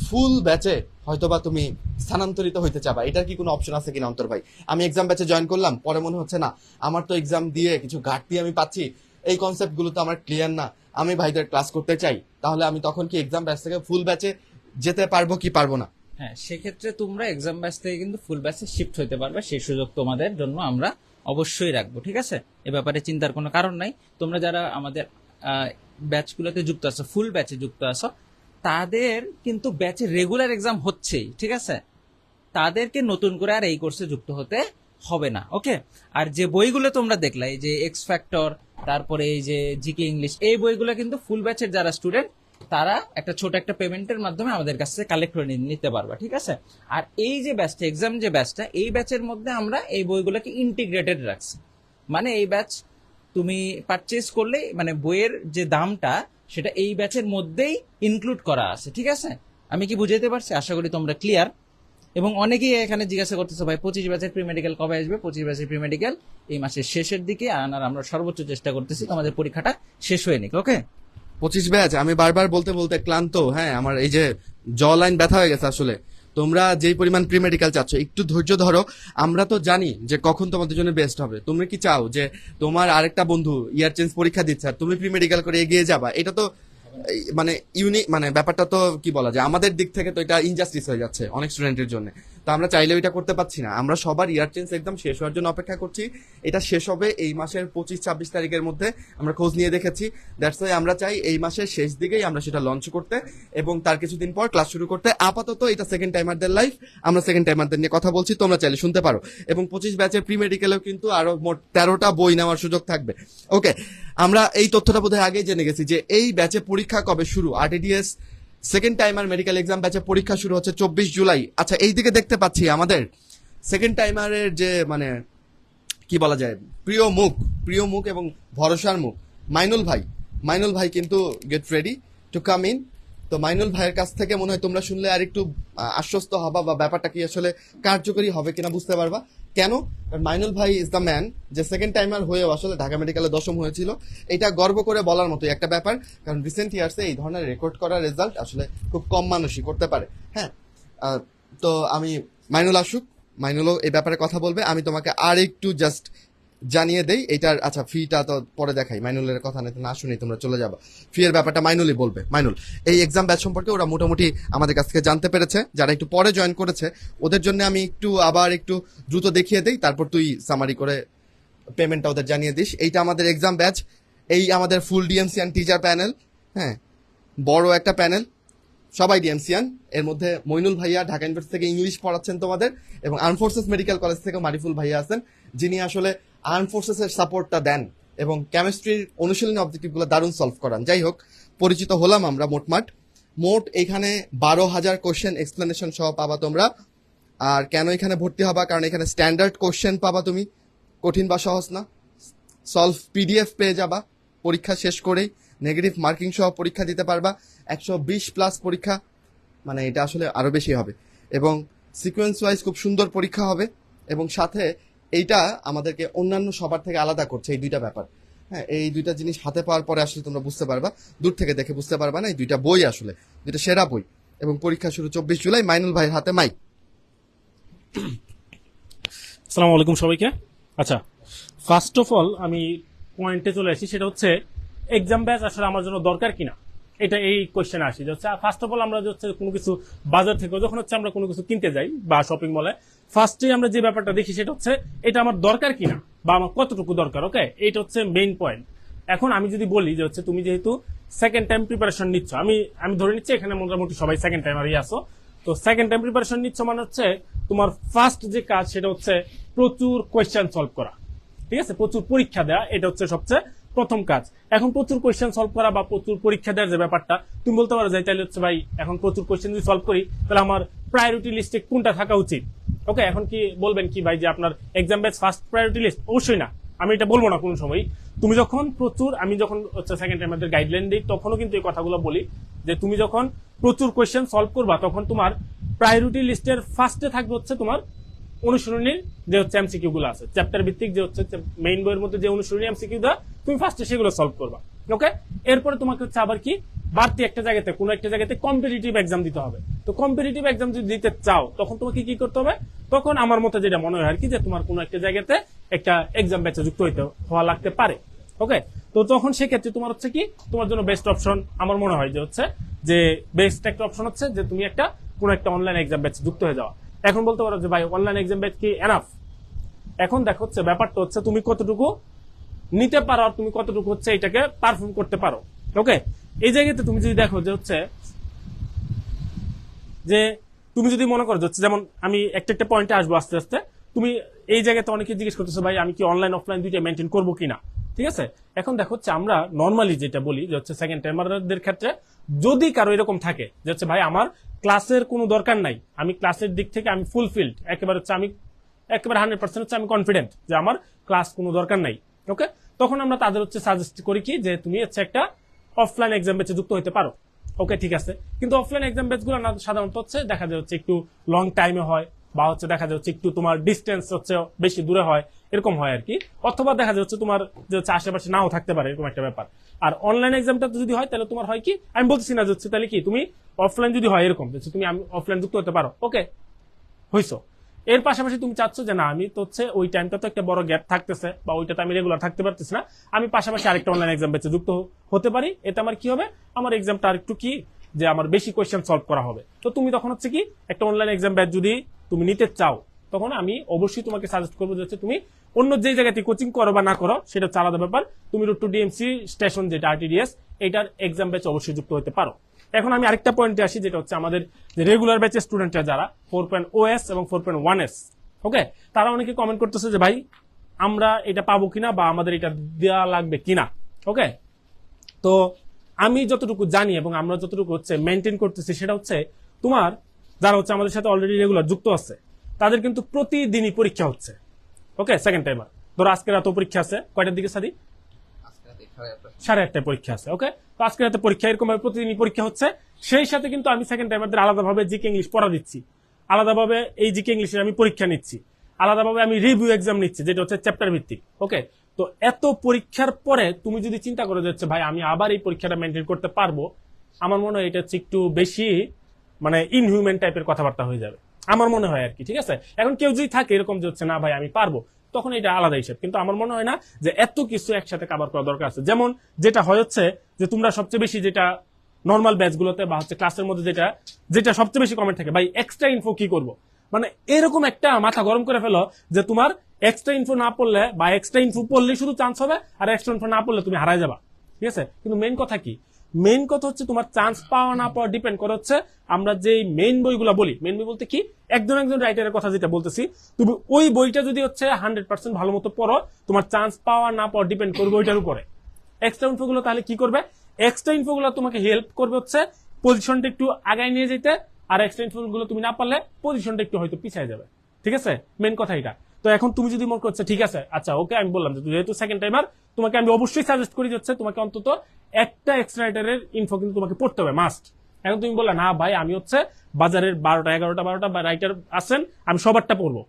A: ফুল ব্যাচে হয়তোবা তুমি স্থানান্তরিত হইতে চাবা। এটার কি কোনো অপশন আছে কিনা অন্তর ভাই? আমি এক্সাম ব্যাচে জয়েন করলাম, পরে মনে হচ্ছে না, আমার তো এক্সাম দিয়ে কিছু ঘাটতি আমি পাচ্ছি, এই কনসেপ্ট গুলো তো আমার ক্লিয়ার না, আমি ভাইদের ক্লাস করতে চাই, তাহলে আমি তখন কি এক্সাম ব্যাচ থেকে ফুল ব্যাচে যেতে পারবো কি পারবো না?
B: হ্যাঁ, সেক্ষেত্রে তোমরা এক্সাম ব্যাচ থেকে কিন্তু ফুল ব্যাচে শিফট হতে পারবে, সেই সুযোগ তোমাদের জন্য আমরা অবশ্যই রাখবো। ঠিক আছে, এ ব্যাপারে চিন্তার কোনো কারণ নাই। তোমরা যারা আমাদের ব্যাচগুলোতে যুক্ত আছো, ফুল ব্যাচে যুক্ত আছো, তাদের কিন্তু ব্যাচে রেগুলার এক্সাম হচ্ছেই। ঠিক আছে, তাদেরকে নতুন করে আর এই কোর্সে যুক্ত হতে হবে না। ওকে, আর যে বইগুলো তোমরা দেখলে, এই যে এক্স ফ্যাক্টর, তারপরে এই যে জিকে ইংলিশ, এই বইগুলো কিন্তু ফুল ব্যাচের যারা স্টুডেন্ট তারা একটা ছোট একটা পেমেন্টের মাধ্যমে আমাদের কাছ থেকে কালেক্ট করে নিতে পারবা। ঠিক আছে, আর এই যে ব্যাচটা, এক্সাম যে ব্যাচটা, এই ব্যাচের মধ্যে আমরা এই বইগুলোকে ইন্টিগ্রেটেড রাখছি। মানে এই ব্যাচ তুমি পারচেজ করলে, মানে বইয়ের যে দামটা সেটা এই ব্যাচের মধ্যেই ইনক্লুড করা আছে। ঠিক আছে, আমি কি বুঝাইতে পারছি? আশা করি তোমরা ক্লিয়ার। এবং অনেকেই এখানে জিজ্ঞাসা করতেছে, ভাই 25 ব্যাচের প্রি মেডিকেল কবে আসবে? 25 ব্যাচের প্রি মেডিকেল এই মাসের শেষের দিকে আনার আমরা সর্বোচ্চ চেষ্টা করতেছি, তোমাদের পরীক্ষাটা শেষ হয়ে নিক। ওকে,
A: 25 ব্যাচ, আমি বারবার বলতে বলতে ক্লান্ত। হ্যাঁ, আমার এই যে জ লাইন ব্যথা হয়ে গেছে আসলে। তোমরা যেই পরিমাণ প্রি মেডিকেল চাচ্ছ, একটু ধৈর্য ধরো। আমরা তো জানি যে কখন তোমাদের জন্য বেস্ট হবে। তুমি কি চাও যে তোমার আরেকটা বন্ধু ইয়ার চেঞ্জ পরীক্ষা দিচ্ছে আর তুমি প্রি মেডিকেল করে এগিয়ে যাবা? এটা তো মানে ইউনিক, মানে ব্যাপারটা তো কি বলা যায়, আমাদের দিক থেকে তো এটা ইনজাস্টিস হয়ে যাচ্ছে অনেক স্টুডেন্টের জন্য। তো আমরা চাইলেও এটা করতে পারছি না। আমরা সবার ইয়ার চেঞ্জ একদম শেষ হওয়ার জন্য অপেক্ষা করছি। এটা শেষ হবে এই মাসের 25-26 তারিখের মধ্যে, আমরা খোঁজ নিয়ে দেখেছি। দ্যাটস ওয়াই আমরা চাই এই মাসের শেষ দিকেই আমরা সেটা লঞ্চ করতে এবং তার কিছুদিন পর ক্লাস শুরু করতে। আপাতত এটা সেকেন্ড টাইমারদের লাইফ, আমরা সেকেন্ড টাইমারদের নিয়ে কথা বলছি, তোমরা চাইলে শুনতে পারো। এবং 25 ব্যাচের প্রি মেডিকেলেও কিন্তু আরো মোট 13টা বই নেওয়ার সুযোগ থাকবে। ওকে, আমরা এই তথ্যটা বোধহয় আগেই জেনে গেছি যে এই ব্যাচে পরীক্ষা কবে শুরু। RTDS second timer medical exam ব্যাচে পরীক্ষা শুরু হচ্ছে 24 জুলাই। আচ্ছা, এই দিকে দেখতে পাচ্ছি আমাদের সেকেন্ড টাইমারের যে মানে কি বলা যায়, প্রিয় মুখ এবং ভরসার মুখ মাইনুল ভাই কিন্তু get ready to come in. তো মাইনুল ভাইয়ের কাছ থেকে মনে হয় তোমরা শুনলে আর একটু আশ্বস্ত হবা বা ব্যাপারটা কি আসলে কার্যকরী হবে কিনা বুঝতে পারবা। কেন? কারণ মাইনুল ভাই ইজ দ্য ম্যান, যে সেকেন্ড টাইমার হয়েও আসলে ঢাকা মেডিকেলে 10ম হয়েছিল। এটা গর্ব করে বলার মতো একটা ব্যাপার, কারণ রিসেন্ট ইয়ার্সে এই ধরনের রেকর্ড করা রেজাল্ট আসলে খুব কম মানুষই করতে পারে। হ্যাঁ, তো আমি মাইনুল আসুক, মাইনুলও এই ব্যাপারে কথা বলবে। আমি তোমাকে আর একটু জাস্ট জানিয়ে দেই এটার। আচ্ছা, ফিটা তো পরে দেখাই, মাইনুলের কথা না শুনি তোমরা চলে যাবা। ফি এর ব্যাপারটা মাইনুলই বলবে। মাইনুল, এই এক্সাম ব্যাচ সম্পর্কে ওরা মোটামুটি আমাদের কাছ থেকে জানতে পেরেছে, যারা একটু পরে জয়েন করেছে ওদের জন্য আমি আবার একটু দ্রুত দেখিয়ে দেই, তারপর তুই সামারি করে পেমেন্টটা ওদের জানিয়ে দিস। এইটা আমাদের এক্সাম ব্যাচ, এই আমাদের ফুল ডিএমসিয়ান টিচার প্যানেল। হ্যাঁ, বড় একটা প্যানেল, সবাই ডিএমসিয়ান। এর মধ্যে মইনুল ভাইয়া ঢাকা ইউনিভার্সিটি থেকে ইংলিশ পড়াচ্ছেন তোমাদের, এবং আর্ম ফোর্সেস মেডিকেল কলেজ থেকে মারিফুল ভাইয়া আছেন, যিনি আসলে আর্ম ফোর্সেসের সাপোর্টটা দেন এবং কেমিস্ট্রির অনুশীলনী অবজেক্টিভগুলো দারুণ সলভ করান। যাই হোক, পরিচিত হলাম আমরা। মোট এখানে 12,000 কোশ্চেন এক্সপ্লেনেশন সহ পাবা তোমরা। আর কেন এখানে ভর্তি হবা? কারণ এখানে স্ট্যান্ডার্ড কোশ্চেন পাবা তুমি, কঠিন বা সহজ না। সলভ পিডিএফ পেয়ে যাবা পরীক্ষা শেষ করেই, নেগেটিভ মার্কিং সহ পরীক্ষা দিতে পারবা। 120+ পরীক্ষা, মানে এটা আসলে আরো বেশি হবে। এবং সিকোয়েন্স ওয়াইজ খুব সুন্দর পরীক্ষা হবে। এবং সাথে এইটা আমাদেরকে অন্যান্য সবার থেকে আলাদা করছে এই দুইটা ব্যাপার। হ্যাঁ, এই দুইটা জিনিস হাতে পাওয়ার পরে আসলে তোমরা বুঝতে পারবা, দূর থেকে দেখে বুঝতে পারবা না। এই দুইটা বই আসলে দুইটা সেরা বই। এবং পরীক্ষা শুরু 24 জুলাই। মাইনুল ভাইয়ের হাতে মাইক।
C: আসসালামু আলাইকুম সবাইকে। আচ্ছা, ফার্স্ট অফ অল আমি পয়েন্টে চলে আসি, সেটা হচ্ছে এক্সাম ব্যাচ আসলে আমার জন্য দরকার কিনা। এটা এই কোয়েশ্চেন আসি যে হচ্ছে ফার্স্ট অফ অল আমরা যে হচ্ছে কোনো কিছু বাজার থেকে যখন হচ্ছে আমরা কোনো কিছু কিনতে যাই বা শপিং মলে, ফার্স্টে আমরা যে ব্যাপারটা দেখি সেটা হচ্ছে এটা আমার দরকার কিনা বা আমার কতটুকু দরকার। ওকে, এইটা হচ্ছে মেইন পয়েন্ট। এখন আমি যদি বলি যে হচ্ছে তুমি যেহেতু সেকেন্ড টাইম প্রিপারেশন নিচ্ছ, আমি ধরে নিচ্ছি এখানে মোটামুটি সবাই সেকেন্ড টাইমারই আসো, তো সেকেন্ড টাইম প্রিপারেশন নিচ্ছ মানে হচ্ছে তোমার ফার্স্ট যে কাজ সেটা হচ্ছে প্রচুর কোয়েশ্চেন সলভ করা। ঠিক আছে, প্রচুর পরীক্ষা দেওয়া, এটা হচ্ছে সবচেয়ে প্রথম কাজ। এখন প্রচুর কোয়েশ্চেন সলভ করা বা প্রচুর পরীক্ষা দেওয়ার যে ব্যাপারটা, তুমি বলতে পারো যে তাহলে হচ্ছে ভাই এখন প্রচুর কোয়েশ্চেন যদি সলভ করি তাহলে আমার প্রায়োরিটি লিস্টে কোনটা থাকা উচিত। ওকে, এখন কি বলবেন কি ভাই যে আপনার exam batch first priority list? অবশ্যই না, আমি এটা বলবো না কোনো সময়। তুমি যখন আমি যখন হচ্ছে সেকেন্ড টাইম আমাদের গাইডলাইন দিই তখনও কিন্তু এই কথাগুলো বলি যে তুমি যখন প্রচুর কোয়েশ্চেন সলভ করবা তখন তোমার প্রায়োরিটি লিস্টের ফার্স্টে থাকবে হচ্ছে তোমার অনুশীলনীর যে হচ্ছে এমসিকিউ গুলো আছে, চ্যাপ্টার ভিত্তিক যে হচ্ছে মেইন বইয়ের মধ্যে যে অনুশীলনী এমসিকিউ দেওয়া, তুমি ফার্স্টে সেগুলো সলভ করবা। ওকে, এরপরে তোমাকে হচ্ছে আবার কি বাড়তি একটা জায়গাতে কোনো একটা জায়গাতে কম্পিটিটিভ এক্সাম দিতে হবে। তো কম্পিটিটিভ এক্সাম যদি দিতে চাও তখন তোমাকে কি করতে হবে? তখন আমার মতে যেটা মনে হয় আর কি, যে তোমার কোনো একটা জায়গাতে একটা এক্সাম ব্যাচে যুক্ত হওয়া লাগতে পারে। ওকে, তো তখন সেক্ষেত্রে তোমার হচ্ছে কি, তোমার জন্য বেস্ট অপশন আমার মনে হয় যে হচ্ছে যে বেস্ট একটা অপশন হচ্ছে যে তুমি একটা কোনো একটা অনলাইন এক্সাম ব্যাচে যুক্ত হয়ে যাওয়া। এখন বলতে পারো যে ভাই অনলাইন এক্সাম ব্যাচ কি এনাফ? এখন দেখো হচ্ছে ব্যাপারটা হচ্ছে তুমি কতটুকু নিতে পারো আর তুমি কতটুকু হচ্ছে এটাকে পারফর্ম করতে পারো। ওকে, এই জায়গাতে তুমি যদি দেখো যে হচ্ছে যে তুমি যদি মনে করো হচ্ছে, যেমন আমি একটা একটা পয়েন্টে আসবো আস্তে আস্তে, তুমি এই জায়গাতে অনেকে জিজ্ঞেস করতেছো ভাই আমি কি অনলাইন অফলাইন দুইটা মেনটেন করবো কিনা। ঠিক আছে, এখন দেখো হচ্ছে আমরা নর্মালি যেটা বলি যে হচ্ছে সেকেন্ড টাইমারদের ক্ষেত্রে যদি কারো এরকম থাকে যে হচ্ছে ভাই আমার ক্লাসের কোনো দরকার নাই, আমি ক্লাসের দিক থেকে আমি ফুলফিল্ড একেবারে হচ্ছে, আমি একেবারে 100% হচ্ছে আমি কনফিডেন্ট যে আমার ক্লাস কোনো দরকার নাই। ওকে, তখন আমরা তাদের হচ্ছে সাজেস্ট করি কি যে তুমি হচ্ছে একটা অফলাইন এক্সাম ব্যাচে যুক্ত হতে পারো। ওকে, ঠিক আছে, কিন্তু অফলাইন এক্সাম ব্যাচ গুলো সাধারণত হচ্ছে দেখা যায় হচ্ছে একটু লং টাইমে হয়, বা হচ্ছে দেখা যায় হচ্ছে একটু তোমার ডিস্টেন্স হচ্ছে বেশি দূরে হয়, এরকম হয় আর কি। অথবা দেখা যায় হচ্ছে তোমার যে হচ্ছে আশেপাশে নাও থাকতে পারে, এরকম একটা ব্যাপার। আর অনলাইন এক্সামটা যদি হয় তাহলে তোমার হয় কি, আমি বলতেছি না যে হচ্ছে তাহলে কি তুমি অফলাইন যদি হয় এরকম তুমি আমি অফলাইন যুক্ত হতে পারো, ওকে হইছো। এর পাশাপাশি তুমি চাচ্ছ যে না আমি তো হচ্ছে ওই টাইমটা তো একটা বড় গ্যাপ থাকতেছে, বা ওইটাতে আমি রেগুলার থাকতে পারতেছি না, আমি পাশাপাশি আরেকটা অনলাইন এক্সাম ব্যাচে যুক্ত হতে পারি। এতে আমার কি হবে, আমার এক্সামটা আরেকটু কি যে আমার বেশি কোয়েশ্চেন সলভ করা হবে। তো তুমি তখন হচ্ছে কি একটা অনলাইন এক্সাম ব্যাচ যদি তুমি নিতে চাও, তখন আমি অবশ্যই তোমাকে সাজেস্ট করবো যে হচ্ছে তুমি অন্য যে জায়গাতে কোচিং করো বা না করো সেটা হচ্ছে আলাদা ব্যাপার, তুমি রুট টু ডিএমসি স্টেশন যেটা আরটিডিএস এটার এক্সাম ব্যাচ অবশ্যই যুক্ত হতে পারো। এখন আমি আরেকটা পয়েন্টে আসি, যেটা হচ্ছে আমাদের যে রেগুলার ব্যাচের স্টুডেন্টরা যারা 4.0S এবং 4.1S, ওকে, তারা অনেকে কমেন্ট করতেছে যে ভাই আমরা এটা পাবো কিনা বা আমাদের এটা দেওয়া লাগবে কিনা। ওকে, তো আমি যতটুকু জানি এবং আমরা যতটুকু হচ্ছে মেনটেন করতেছি সেটা হচ্ছে তোমার যারা হচ্ছে আমাদের সাথে অলরেডি রেগুলার যুক্ত আছে তাদের কিন্তু প্রতিদিনই পরীক্ষা হচ্ছে। ওকে, সেকেন্ড টাইমার ধরো আজকে রাতে পরীক্ষা আছে, কয়টার দিকে সাদি? 8:30 পরীক্ষা আছে। ওকে, তো আজকে রাতে পরীক্ষা, এরকম ভাবে প্রতিদিনই পরীক্ষা হচ্ছে। সেই সাথে কিন্তু আমি সেকেন্ড টাইমারদের আলাদাভাবে জিকে ইংলিশ পড়া দিচ্ছি, আলাদাভাবে এই জিকে ইংলিশের আমি পরীক্ষা নিচ্ছি, আলাদাভাবে আমি রিভিউ এক্সাম নিচ্ছি যেটা হচ্ছে চ্যাপ্টার ভিত্তিক। ওকে, তো এত পরীক্ষার পরে তুমি যদি চিন্তা করে যাচ্ছে ভাই আমি আবার এই পরীক্ষাটা মেনটেন করতে পারবো, আমার মনে হয় এটা হচ্ছে একটু বেশি মানে ইনহিউম্যান টাইপের কথাবার্তা হয়ে যাবে আমার মনে হয় আর কি। ঠিক আছে, এখন কেউ যদি থাকে এরকম যে হচ্ছে না ভাই আমি পারবো, তখন এটা আলাদা হিসেব, কিন্তু আমার মনে হয় না যে এত কিছু একসাথে কভার করা দরকার আছে। যেমন যেটা হয় হচ্ছে যে তোমরা সবচেয়ে বেশি যেটা নর্মাল ব্যাচগুলোতে বা হচ্ছে ক্লাসের মধ্যে যেটা যেটা সবচেয়ে বেশি কমেন্ট থাকে, ভাই এক্সট্রা ইনফো কি করবো, মানে এরকম একটা মাথা গরম করে ফেলো যে তোমার এক্সট্রা ইনফো না পড়লে বা এক্সট্রা ইনফো পড়লে শুধু চান্স হবে, আর এক্সট্রা ইনফো না পড়লে তুমি হারায় যাবা। ঠিক আছে, কিন্তু মেইন কথা কি, মেইন কথা হচ্ছে তোমার চান্স পাওয়া না পাওয়া ডিপেন্ড করে হচ্ছে আমরা যে মেইন বইগুলো বলি, মেইন বই বলতে কি একজন একজন রাইটারের কথা যেটা বলতেছি, তুমি ওই বইটা যদি হচ্ছে 100% ভালো মতো পড়ো, তোমার চান্স পাওয়া না পাওয়া ডিপেন্ড করবে ওইটার উপরে। এক্সট্রা ইনফো গুলো তাহলে কি করবে, এক্সট্রা ইনফো গুলো তোমাকে হেল্প করবে হচ্ছে পজিশনটা একটু আগায় নিয়ে যেতে, আর এক্সট্রা ইনফো গুলো তুমি না পারলে পজিশনটা একটু হয়তো পিছিয়ে যাবে। ঠিক আছে, মেইন কথা এটা। তো এখন তুমি যদি মনে করছো ঠিক আছে আচ্ছা ওকে, আমি বললাম যে যেহেতু সেকেন্ড টাইমার তোমাকে আমি অবশ্যই সাজেস্ট করি যাচ্ছে তোমাকে অন্তত একটা এক্সট্রা রাইটারের ইনফো কিন্তু তোমাকে পড়তে হবে মাস্ট। এখন তুমি বললে না ভাই আমি হচ্ছে বাজারের 12টা রাইটার আছেন আমি সবারটা পড়বো,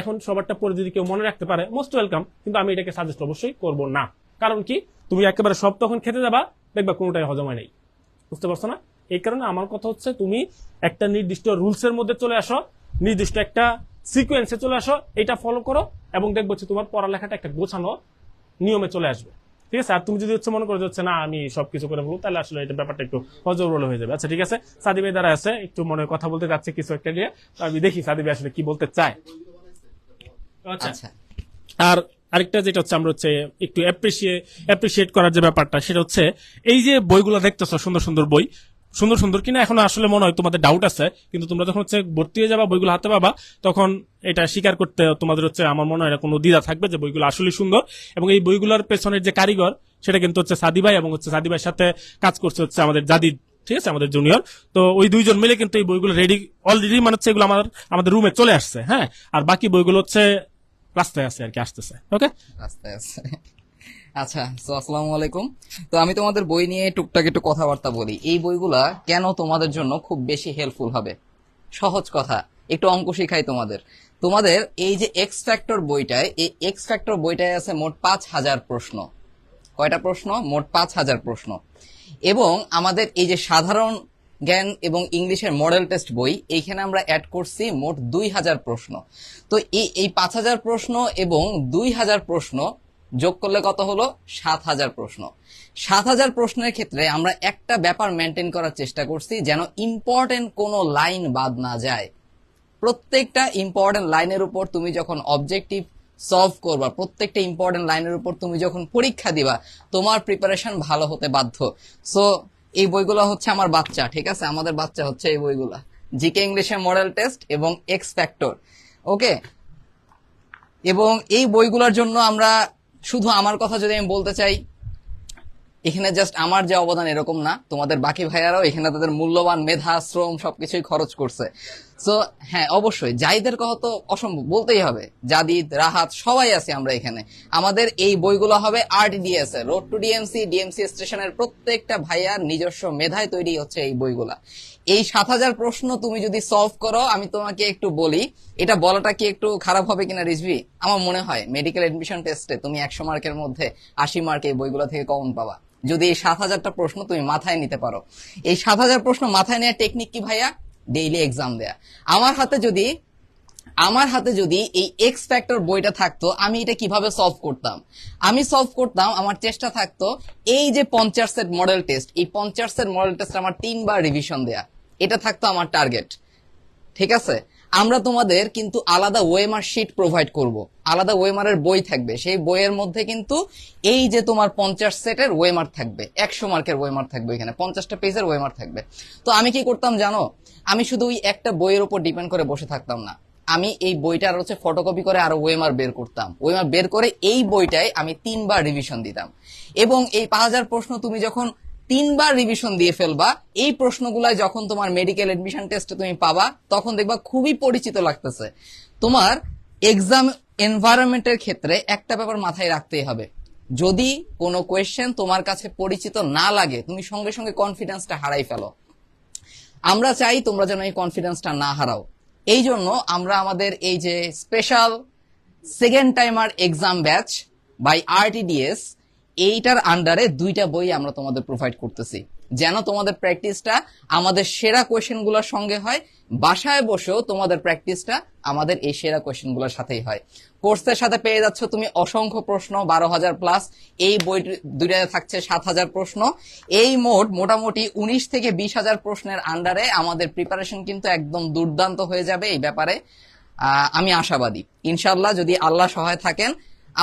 C: এখন সবারটা পড়ে যদি কেউ মনে রাখতে পারে মোস্ট ওয়েলকাম, কিন্তু আমি এটাকে সাজেস্ট অবশ্যই করবো না। কারণ কি তুমি একেবারে সব তখন খেতে যাবা, দেখবা কোনোটাই হজম হয় নাই, বুঝতে পারছো না? এই কারণে আমার কথা হচ্ছে তুমি একটা নির্দিষ্ট রুলস এর মধ্যে চলে আসো, নির্দিষ্ট একটা সিকোয়েন্সে চলে আসো, এটা ফলো করো এবং দেখবো হচ্ছে তোমার পড়ালেখাটা একটা গোছানো নিয়মে চলে আসবে। ঠিক আছে, আর তুমি যদি হচ্ছে মনে করো হচ্ছে না আমি সবকিছু করে বলবো, তাহলে আসলে এটা ব্যাপারটা একটু হজবরল হয়ে যাবে। আচ্ছা ঠিক আছে, সাদি ভাই দ্বারা আছে একটু মনে কথা বলতে যাচ্ছে কিছু একটা নিয়ে, তো আমি দেখি সাদি ভাই আসলে কি বলতে চায়। আচ্ছা, আর আরেকটা যেটা হচ্ছে আমরা হচ্ছে একটু অ্যাপ্রিসিয়েট করার যে ব্যাপারটা সেটা হচ্ছে এই যে বইগুলো দেখতেছো সুন্দর সুন্দর বই, সুন্দর সুন্দর কিনা এখন আসলে মনে হয় তোমাদের ডাউট আছে, কিন্তু তোমরা যখন হচ্ছে ভর্তি হয়ে যাবা বইগুলো হাতে পাবা তখন এটা স্বীকার করতে তোমাদের হচ্ছে আমার মনে হয় কোনো দ্বিধা থাকবে যে বইগুলো আসলে সুন্দর, এবং এই বইগুলোর পেছনের যে কারিগর সেটা কিন্তু হচ্ছে সাদি ভাই, এবং হচ্ছে সাদি ভাইয়ের সাথে কাজ করছে হচ্ছে আমাদের জাদিদ, ঠিক আছে আমাদের জুনিয়র। তো ওই দুইজন মিলে কিন্তু এই বইগুলো রেডি অলরেডি মানে হচ্ছে এগুলো আমাদের রুমে চলে আসছে। হ্যাঁ, আর বাকি বইগুলো হচ্ছে রাস্তায় আছে আর কি, আসতেছে। ওকে,
D: রাস্তায় আছে। আচ্ছা, তো আসসালামু আলাইকুম। তো আমি তোমাদের বই নিয়ে টুকটাক একটু কথাবার্তা বলি। এই বইগুলা কেন তোমাদের জন্য খুব বেশি হেল্পফুল হবে, সহজ কথা, একটু অঙ্ক শিখাই তোমাদের। তোমাদের এই যে এক্স ফ্যাক্টর বইটায়, এই এক্স ফ্যাক্টর বইটায় আছে মোট 5000 প্রশ্ন। কয়টা প্রশ্ন? মোট 5000 প্রশ্ন। এবং আমাদের এই যে সাধারণ জ্ঞান এবং ইংলিশের মডেল টেস্ট বই, এইখানে আমরা অ্যাড করছি মোট 2000 প্রশ্ন। তো এই 5000 প্রশ্ন এবং 2000 প্রশ্ন যোগ করলে কত হলো? 7,000 প্রশ্ন। 7,000 প্রশ্নের ক্ষেত্রে আমরা একটা ব্যাপার মেনটেন করার চেষ্টা করছি, যেন ইম্পর্টেন্ট কোনো লাইন বাদ না যায়। প্রত্যেকটা ইম্পর্টেন্ট লাইনের উপর তুমি যখন অবজেক্টিভ সলভ করবা, প্রত্যেকটা ইম্পর্টেন্ট লাইনের উপর তুমি যখন পরীক্ষা দিবা, তোমার প্রিপারেশন ভালো হতে বাধ্য। সো এই বইগুলো হচ্ছে আমার বাচ্চা, ঠিক আছে, আমাদের বাচ্চা হচ্ছে এই বইগুলা, জিকে ইংলিশের মডেল টেস্ট এবং এক্স ফ্যাক্টর। ওকে, এবং এই বইগুলোর জন্য আমরা শুধু আমার কথা যদি আমি বলতে চাই, এখানে জাস্ট আমার যে অবদান এরকম না, তোমাদের বাকি ভাইয়ারাও এখানে তাদের মূল্যবান মেধা, শ্রম সবকিছুই খরচ করছে। সো হ্যাঁ, অবশ্যই জাহিদের কথা তো অসম্ভব, বলতেই হবে। জাদিদ, রাহাত সবাই আছি আমরা এখানে। আমাদের এই বইগুলো হবে RTDS এর, রোড টু ডিএমসি স্টেশনের প্রত্যেকটা ভাইয়ার নিজস্ব মেধায় তৈরি হচ্ছে এই বইগুলা। এই 7,000 প্রশ্ন তুমি যদি সলভ করো, আমি তোমাকে একটু বলি, এটা বলাটা কি একটু খারাপ হবে কিনা রিজভি? আমার মনে হয় মেডিকেল এডমিশন টেস্টে তুমি 100 মার্কের মধ্যে 80 মার্ক এই বইগুলো থেকে কমন পাবা, যদি এই 7,000টা প্রশ্ন তুমি মাথায় নিতে পারো। এই 7,000 প্রশ্ন মাথায় নেওয়ার টেকনিক কি ভাইয়া? ডেইলি এক্সাম দেয়া। আমার হাতে যদি এই এক্স ফ্যাক্টর বইটা থাকতো, আমি এটা কিভাবে সলভ করতাম? আমার চেষ্টা থাকতো এই যে 50 সেট মডেল টেস্ট, এই 50 সেট মডেল টেস্ট আমার 3 বার রিভিশন দেয়া, এটা থাকতো আমার টার্গেট। ঠিক আছে, আমরা তোমাদের কিন্তু আলাদা ওএমআর শিট প্রোভাইড করব, আলাদা ওএমআর এর বই থাকবে, সেই বইয়ের মধ্যে কিন্তু এই যে তোমার 50 সেটের ওএমআর থাকবে, 100 মার্কের ওএমআর থাকবে, এখানে 50টা পেজের ওএমআর থাকবে। তো আমি কি করতাম জানো? আমি শুধু ওই একটা বইয়ের উপর ডিপেন্ড করে বসে থাকতাম না, আমি এই বইটার হচ্ছে ফটোকপি করে আরো ওএমআর বের করতাম। ওএমআর বের করে এই বইটাই আমি 3 বার রিভিশন দিতাম। এবং এই 5,000 প্রশ্ন তুমি যখন 3 বার রিভিশন দিয়ে ফেলবা, এই প্রশ্নগুলাই যখন তোমার মেডিকেল এডমিশন টেস্টে তুমি পাবা, তখন দেখবা খুবই পরিচিত লাগতেছে। তোমার এক্সাম এনভায়রনমেন্টের ক্ষেত্রে একটা ব্যাপার মাথায় রাখতেই হবে, যদি কোনো কোয়েশ্চেন তোমার কাছে পরিচিত না লাগে, তুমি সঙ্গে সঙ্গে কনফিডেন্সটা হারাই ফেলো। আমরা চাই তোমরা যেন এই কনফিডেন্সটা না হারাও। এই জন্য আমরা আমাদের এই যে special second timer exam batch by RTDS, এইটার আন্ডারে 2টা বই আমরা তোমাদের প্রোভাইড করতেছি, যেন তোমাদের প্র্যাকটিসটা আমাদের সেরা কোয়েশ্চেন গুলোর সঙ্গে হয়, বাসায় বসেও তোমাদের প্র্যাকটিসটা আমাদের এই সেরা কোয়েশ্চেন গুলোর সাথেই হয়। কোর্সের সাথে পেয়ে যাচ্ছ তুমি অসংখ্য প্রশ্ন, 12,000 প্লাস, এই বই দুইটাতে থাকছে 7,000 প্রশ্ন। এই মোটামুটি 19 থেকে 20,000 প্রশ্নের আন্ডারে আমাদের প্রিপারেশন কিন্তু একদম দুর্দান্ত হয়ে যাবে। এই ব্যাপারে আমি আশাবাদী, ইনশাল্লাহ, যদি আল্লাহ সহায় থাকেন,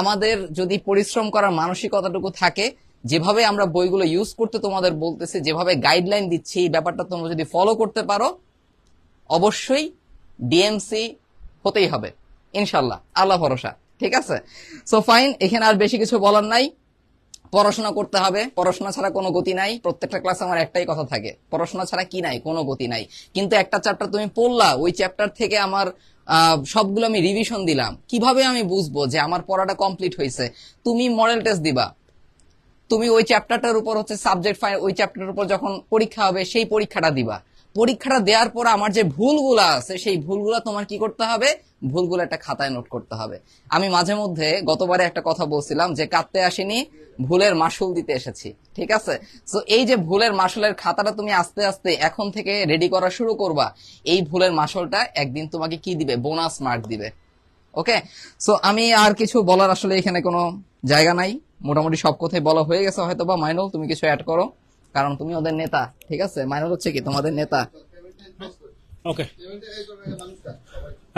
D: আমাদের যদি পরিশ্রম করার মানসিকতাটুকু থাকে, যেভাবে আমরা বইগুলো ইউজ করতে তোমাদের বলতেছি, যেভাবে গাইডলাইন দিচ্ছি, এই ব্যাপারটা তোমরা যদি ফলো করতে পারো, অবশ্যই ডিএমসি হতেই হবে ইনশাল্লাহ, আল্লাহ ভরসা। ঠিক আছে, সো ফাইন, এখানে আর বেশি কিছু বলার নাই। পড়াশোনা করতে হবে, পড়াশোনা ছাড়া কোনো গতি নাই। প্রত্যেকটা ক্লাসে আমার একটাই কথা থাকে, পড়াশোনা ছাড়া কি নাই, কোনো গতি নাই। কিন্তু একটা চ্যাপ্টার তুমি পড়লা, ওই চ্যাপ্টার থেকে আমার সবগুলো আমি রিভিশন দিলাম, কিভাবে আমি বুঝবো যে আমার পড়াটা কমপ্লিট হয়েছে? তুমি মডেল টেস্ট দিবা, তুমি ওই চ্যাপ্টারটার উপর হচ্ছে সাবজেক্ট ফাইনাল, ওই চ্যাপ্টারের উপর যখন পরীক্ষা হবে সেই পরীক্ষাটা দিবা। পরীক্ষাটা দেওয়ার পর আমার যে ভুলগুলা আছে, সেই ভুলগুলা তোমার কি করতে হবে? ভুলগুলো একটা খাতায় নোট করতে হবে। আমি মাঝে মধ্যে গতবারে একটা কথা বলছিলাম যে কাঁদতে আসিনি, ভুলের মাসুল দিতে এসেছি। ঠিক আছে, সো এই যে ভুলের মাসুলের খাতাটা তুমি আস্তে আস্তে এখন থেকে রেডি করা শুরু করবা, এই ভুলের মাসুলটা একদিন তোমাকে কি দিবে? বোনাস মার্ক দিবে। ওকে, সো আমি আর কিছু বলার আসলে এখানে কোনো জায়গা নাই, মোটামুটি সব কথাই বলা হয়ে গেছে। হয়তো বা মাইনুল তুমি কিছু অ্যাড করো, কারণ তুমি ওদের নেতা। ঠিক আছে, মাইনুল হচ্ছে কি তোমাদের নেতা।
C: ওকে,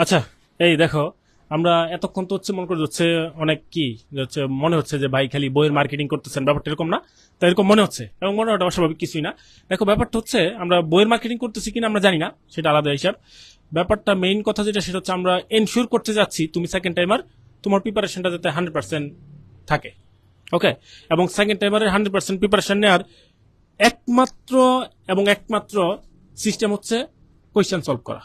C: আচ্ছা, এই দেখো, আমরা এতক্ষণ তো হচ্ছে মনে করি হচ্ছে অনেক কি হচ্ছে, মনে হচ্ছে যে ভাই খালি বইয়ের মার্কেটিং করতেছেন, ব্যাপারটা এরকম না। তো এরকম মনে হচ্ছে, এবং মনে হওয়াটা অস্বাভাবিক কিছুই না। দেখো, ব্যাপারটা হচ্ছে আমরা বইয়ের মার্কেটিং করতেছি কিনা আমরা জানি না, সেটা আলাদা হিসাব। ব্যাপারটা মেইন কথা যেটা, সেটা হচ্ছে আমরা এনশিওর করতে যাচ্ছি তুমি সেকেন্ড টাইমার তোমার প্রিপারেশনটা যাতে 100% থাকে। ওকে, এবং সেকেন্ড টাইমারের 100% প্রিপারেশন নেওয়ার একমাত্র সিস্টেম হচ্ছে কোয়েশ্চেন সলভ করা।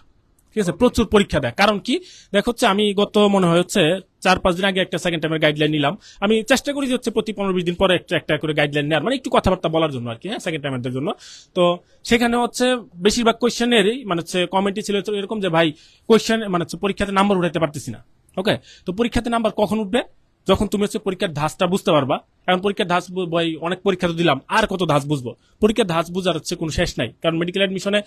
C: ঠিক আছে, প্রচুর পরীক্ষা দেয়। কারণ কি, দেখ হচ্ছে আমি গত মনে হয় হচ্ছে 4-5 দিন আগে একটা সেকেন্ড টাইমের গাইডলাইন নিলাম। আমি চেষ্টা করি যে হচ্ছে প্রতি 15-20 দিন পরে একটা করে গাইডলাইন নেওয়ার, মানে একটু কথাবার্তা বলার জন্য আর কি, হ্যাঁ, সেকেন্ড টাইমারদের জন্য। তো সেখানে হচ্ছে বেশিরভাগ কোয়েশ্চেনেরই মানে হচ্ছে কমেন্টই ছিল এরকম যে ভাই কোয়েশ্চেন মানে হচ্ছে পরীক্ষাতে নাম্বার উঠাইতে পারতেছি না। ওকে, তো পরীক্ষাতে নাম্বার কখন উঠবে? যখন তুমি হচ্ছে পরীক্ষার ধাঁচটা বুঝতে পারবা। এখন পরীক্ষার ধাঁচ ভাই অনেক পরীক্ষা তো দিলাম, আর কত ধাঁচ বুঝবো? পরীক্ষার ধাঁচ বুঝার হচ্ছে কোনো শেষ নাই। কারণ মেডিকেল অ্যাডমিশনে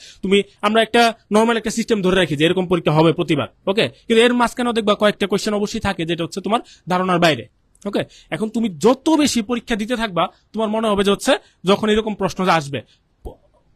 C: আমরা একটা নর্মাল একটা সিস্টেম ধরে রাখি যে এরকম পরীক্ষা হবে প্রতিবার। ওকে, কিন্তু এর মাঝখানেও দেখবা কয়েকটা কোয়েশ্চেন অবশ্যই থাকে যেটা হচ্ছে তোমার ধারণার বাইরে। ওকে, এখন তুমি যত বেশি পরীক্ষা দিতে থাকবা তোমার মনে হবে যে হচ্ছে যখন এরকম প্রশ্ন আসবে,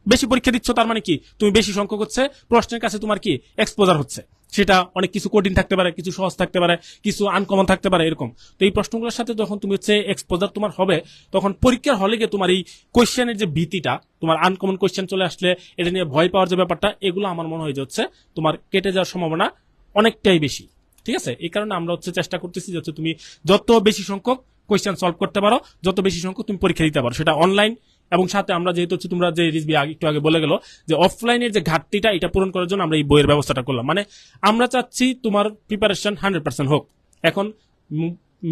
C: বেশি পরীক্ষা দিচ্ছ তার মানে কি তুমি বেশি সংখ্যক হচ্ছে প্রশ্নের কাছে তোমার কি এক্সপোজার হচ্ছে, সেটা অনেক কিছু কঠিন থাকতে পারে, কিছু সহজ থাকতে পারে, কিছু আনকমন থাকতে পারে, এরকম। তো এই প্রশ্নগুলোর সাথে যখন তুমি হচ্ছে এক্সপোজার তোমার হবে, তখন পরীক্ষার হলে গিয়ে তোমার এই কোয়েশ্চেনের যে ভীতিটা, তোমার আনকমন কোয়েশ্চেন চলে আসলে এটা নিয়ে ভয় পাওয়ার যে ব্যাপারটা, এগুলো আমার মনে হয় যে হচ্ছে তোমার কেটে যাওয়ার সম্ভাবনা অনেকটাই বেশি। ঠিক আছে, এই কারণে আমরা হচ্ছে চেষ্টা করতেছি যে হচ্ছে তুমি যত বেশি সংখ্যক কোয়েশ্চেন সলভ করতে পারো, যত বেশি সংখ্যক তুমি পরীক্ষা দিতে পারো, সেটা অনলাইন এবং সাথে আমরা যেহেতু হচ্ছে তোমরা যে রিজবি একটু আগে বলে গেল যে অফলাইনের যে ঘাটতিটা এটা পূরণ করার জন্য আমরা এই বইয়ের ব্যবস্থাটা করলাম। মানে আমরা চাচ্ছি তোমার প্রিপারেশন 100% হোক। এখন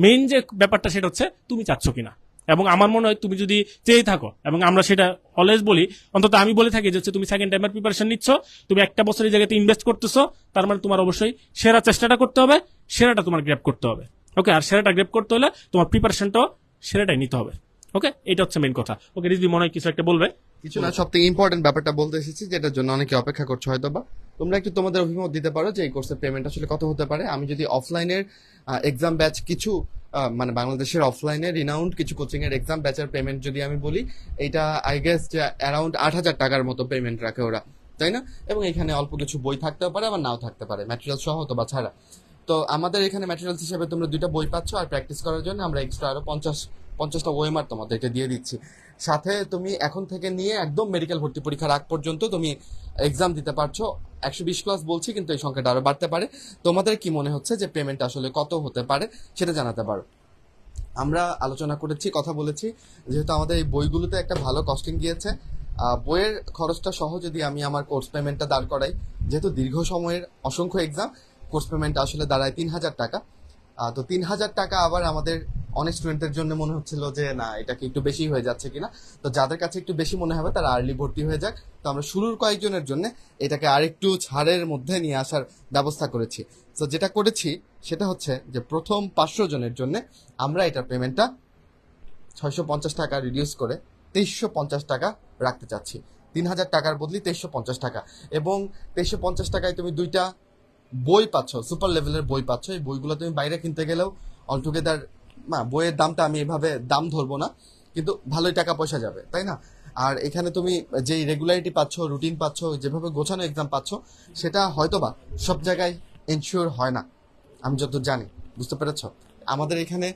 C: মেইন যে ব্যাপারটা সেটা হচ্ছে তুমি চাচ্ছ কিনা, এবং আমার মনে হয় তুমি যদি চেয়ে থাকো, এবং আমরা সেটা অলওয়েজ বলি, অন্তত আমি বলে থাকি যে হচ্ছে তুমি সেকেন্ড টাইমের প্রিপারেশন নিচ্ছ, তুমি একটা বছরের জায়গাতে ইনভেস্ট করতেছো, তার মানে তোমার অবশ্যই সেরা চেষ্টাটা করতে হবে, সেরাটা তোমার গ্র্যাব করতে হবে। ওকে, আর সেরাটা গ্র্যাব করতে হলে তোমার প্রিপারেশনটাও সেরাটাই নিতে হবে। ওকে, এটা হচ্ছে মেইন কথা। ওকে রিজবি মনে হয় কিছু একটা বলবে।
A: কিছু না, সব থেকে ইম্পর্টেন্ট ব্যাপারটা বলতে এসেছি, যেটার জন্য অনেকে অপেক্ষা করছো হয়তো বা। তোমরা একটু তোমাদের অভিমত দিতে পারো যে এই কোর্সের পেমেন্ট আসলে কত হতে পারে। আমি যদি অফলাইনের এক্সাম ব্যাচ কিছু মানে বাংলাদেশের অফলাইনে রিনাউন্ড কিছু কোচিং এর এক্সাম ব্যাচের পেমেন্ট যদি আমি বলি, এইটা আই গেস যে অ্যারাউন্ড 8,000 টাকার মতো পেমেন্ট রাখে ওরা, তাই না? এবং এখানে অল্প কিছু বই থাকতেও পারে আবার নাও থাকতে পারে, ম্যাটেরিয়াল সহ অথবা ছাড়া। তো আমাদের এখানে ম্যাটেরিয়ালস হিসেবে তোমরা 2টা বই পাচ্ছ, আর প্র্যাকটিস করার জন্য আমরা এক্সট্রা আরো 50টা ওএমআর তোমাদেরকে দিয়ে দিচ্ছি। সাথে তুমি এখন থেকে নিয়ে একদম মেডিকেল ভর্তি পরীক্ষার আগ পর্যন্ত তুমি এক্সাম দিতে পারছো। 120 প্লাস বলছি, কিন্তু এই সংখ্যাটা আরো বাড়তে পারে। তোমাদের কি মনে হচ্ছে যে পেমেন্ট আসলে কত হতে পারে সেটা জানাতে পারো। আমরা আলোচনা করেছি, কথা বলেছি, যেহেতু আমাদের এই বইগুলোতে একটা ভালো কস্টিং গিয়েছে। বইয়ের খরচটা সহ যদি আমি আমার কোর্স পেমেন্টটা দাঁড় করাই, যেহেতু দীর্ঘ সময়ের অসংখ্য এক্সাম, কোর্স পেমেন্ট আসলে দাঁড়ায় 3,000 টাকা। তো 3,000 টাকা আবার আমাদের অনেক স্টুডেন্টের জন্য মনে হচ্ছিল যে না, এটা কি একটু বেশি হয়ে যাচ্ছে কিনা। তো যাদের কাছে একটু বেশি মনে হবে তারা আর্লি ভর্তি হয়ে যাক। তো আমরা শুরুর কয়েকজনের জন্য এটাকে আরেকটু ছাড়ের মধ্যে নিয়ে আসার ব্যবস্থা করেছি। তো যেটা করেছি সেটা হচ্ছে যে প্রথম 500 জনের জন্য আমরা এটার পেমেন্টটা 650 টাকা রিডিউস করে 2350 টাকা রাখতে চাচ্ছি। 3,000 টাকার বদলি 2350 টাকা, এবং 2350 টাকায় তুমি 2টা বই পাচ্ছ, সুপার লেভেলের বই পাচ্ছ। এই বইগুলো তুমি বাইরে কিনতে গেলেও অলটুগেদার বইয়ের দামটা আমি এভাবে দাম ধরবো না, কিন্তু ভালোই টাকা পয়সা যাবে, তাই না? আর এখানে তুমি যেই রেগুলারিটি পাচ্ছ, রুটিন পাচ্ছ, যেভাবে গোছানো এক্সাম পাচ্ছ, সেটা হয়তোবা সব জায়গায় এনশিওর হয় না, আমি যত জানি। বুঝতে পেরেছ? আমাদের এখানে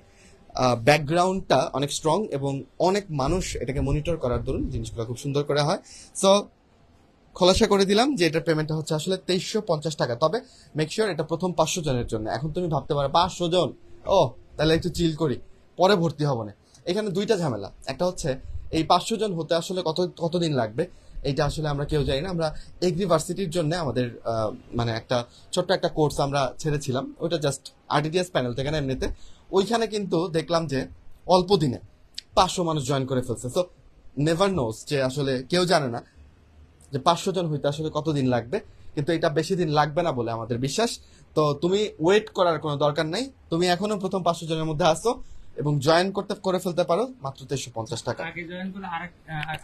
A: ব্যাকগ্রাউন্ডটা অনেক স্ট্রং এবং অনেক মানুষ এটাকে মনিটর করার দরুন জিনিসগুলো খুব সুন্দর করে হয়। সো খোলাসা করে দিলাম যে এটার পেমেন্টটা হচ্ছে আসলে 2350 টাকা। তবে মেক শিওর এটা প্রথম 500 জনের জন্য। এখন তুমি ভাবতে পারো 500 জন, ও তাহলে একটু চিল করি, পরে ভর্তি হবো না। এখানে 2টা ঝামেলা। একটা হচ্ছে এই 500 জন হতে আসলে কতদিন লাগবে, এইটা আসলে আমরা কেউ জানি না। আমরা এগ্রিভার্সিটির জন্য আমাদের মানে একটা ছোট্ট একটা কোর্স আমরা ছেড়েছিলাম, ওইটা জাস্ট আরডিডিএস প্যানেল থেকে না এমনিতে। ওইখানে কিন্তু দেখলাম যে অল্প দিনে 500 মানুষ জয়েন করে ফেলছে। সো নেভার নোস, যে আসলে কেউ জানে না যে 500 জন হইতে আসলে কতদিন লাগবে, কিন্তু এটা বেশি দিন লাগবে না বলে আমাদের বিশ্বাস। তো তুমি ওয়েট করার কোনো দরকার নাই, তুমি এখনো প্রথম 500 জনের মধ্যে আসো এবং জয়েন করে ফেলতে পারো মাত্র 2350 টাকা।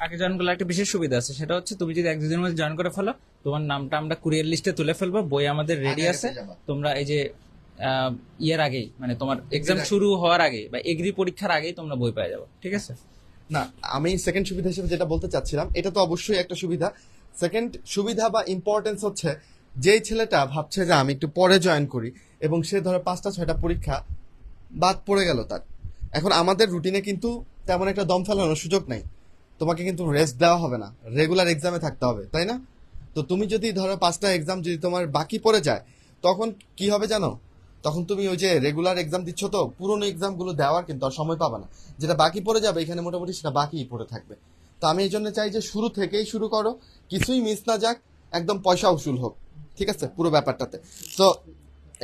B: আগে জয়েন করলে একটা বিশেষ সুবিধা আছে, সেটা হচ্ছে তুমি যদি 1-2 দিনের মধ্যে জয়েন করে ফেলো, তোমার নামটা আমরা কুরিয়ার লিস্টে তুলে ফেলবো, বই আমাদের রেডি আছে। তোমরা এই যে ইয়ের আগেই, মানে তোমার এক্সাম শুরু হওয়ার আগে বা এগ্রি পরীক্ষার আগেই তোমরা বই পেয়ে যাবো। ঠিক আছে?
A: না, আমি সেকেন্ড সুবিধা হিসেবে যেটা বলতে চাচ্ছিলাম, এটা তো অবশ্যই একটা সুবিধা। সেকেন্ড সুবিধা বা ইম্পর্টেন্স হচ্ছে, যেই ছেলেটা ভাবছে যে আমি একটু পরে জয়েন করি এবং সে ধরো 5টা-6টা পরীক্ষা বাদ পড়ে গেল তার, এখন আমাদের রুটিনে কিন্তু তেমন একটা দম ফেলানোর সুযোগ নাই। তোমাকে কিন্তু রেস্ট দেওয়া হবে না, রেগুলার এক্সামে থাকতে হবে, তাই না? তো তুমি যদি ধরো 5টা এক্সাম যদি তোমার বাকি পড়ে যায়, তখন কি হবে জানো? তখন তুমি ওই যে রেগুলার এক্সাম দিচ্ছ, তো পুরোনো এক্সামগুলো দেওয়ার কিন্তু আর সময় পাবে না। যেটা বাকি পড়ে যাবে এখানে মোটামুটি সেটা বাকিই পড়ে থাকবে। তো আমি এই জন্য চাই যে শুরু থেকেই শুরু করো, কিছুই মিস না যাক, একদম পয়সা উসুল হোক, ঠিক আছে, পুরো ব্যাপারটাতে। তো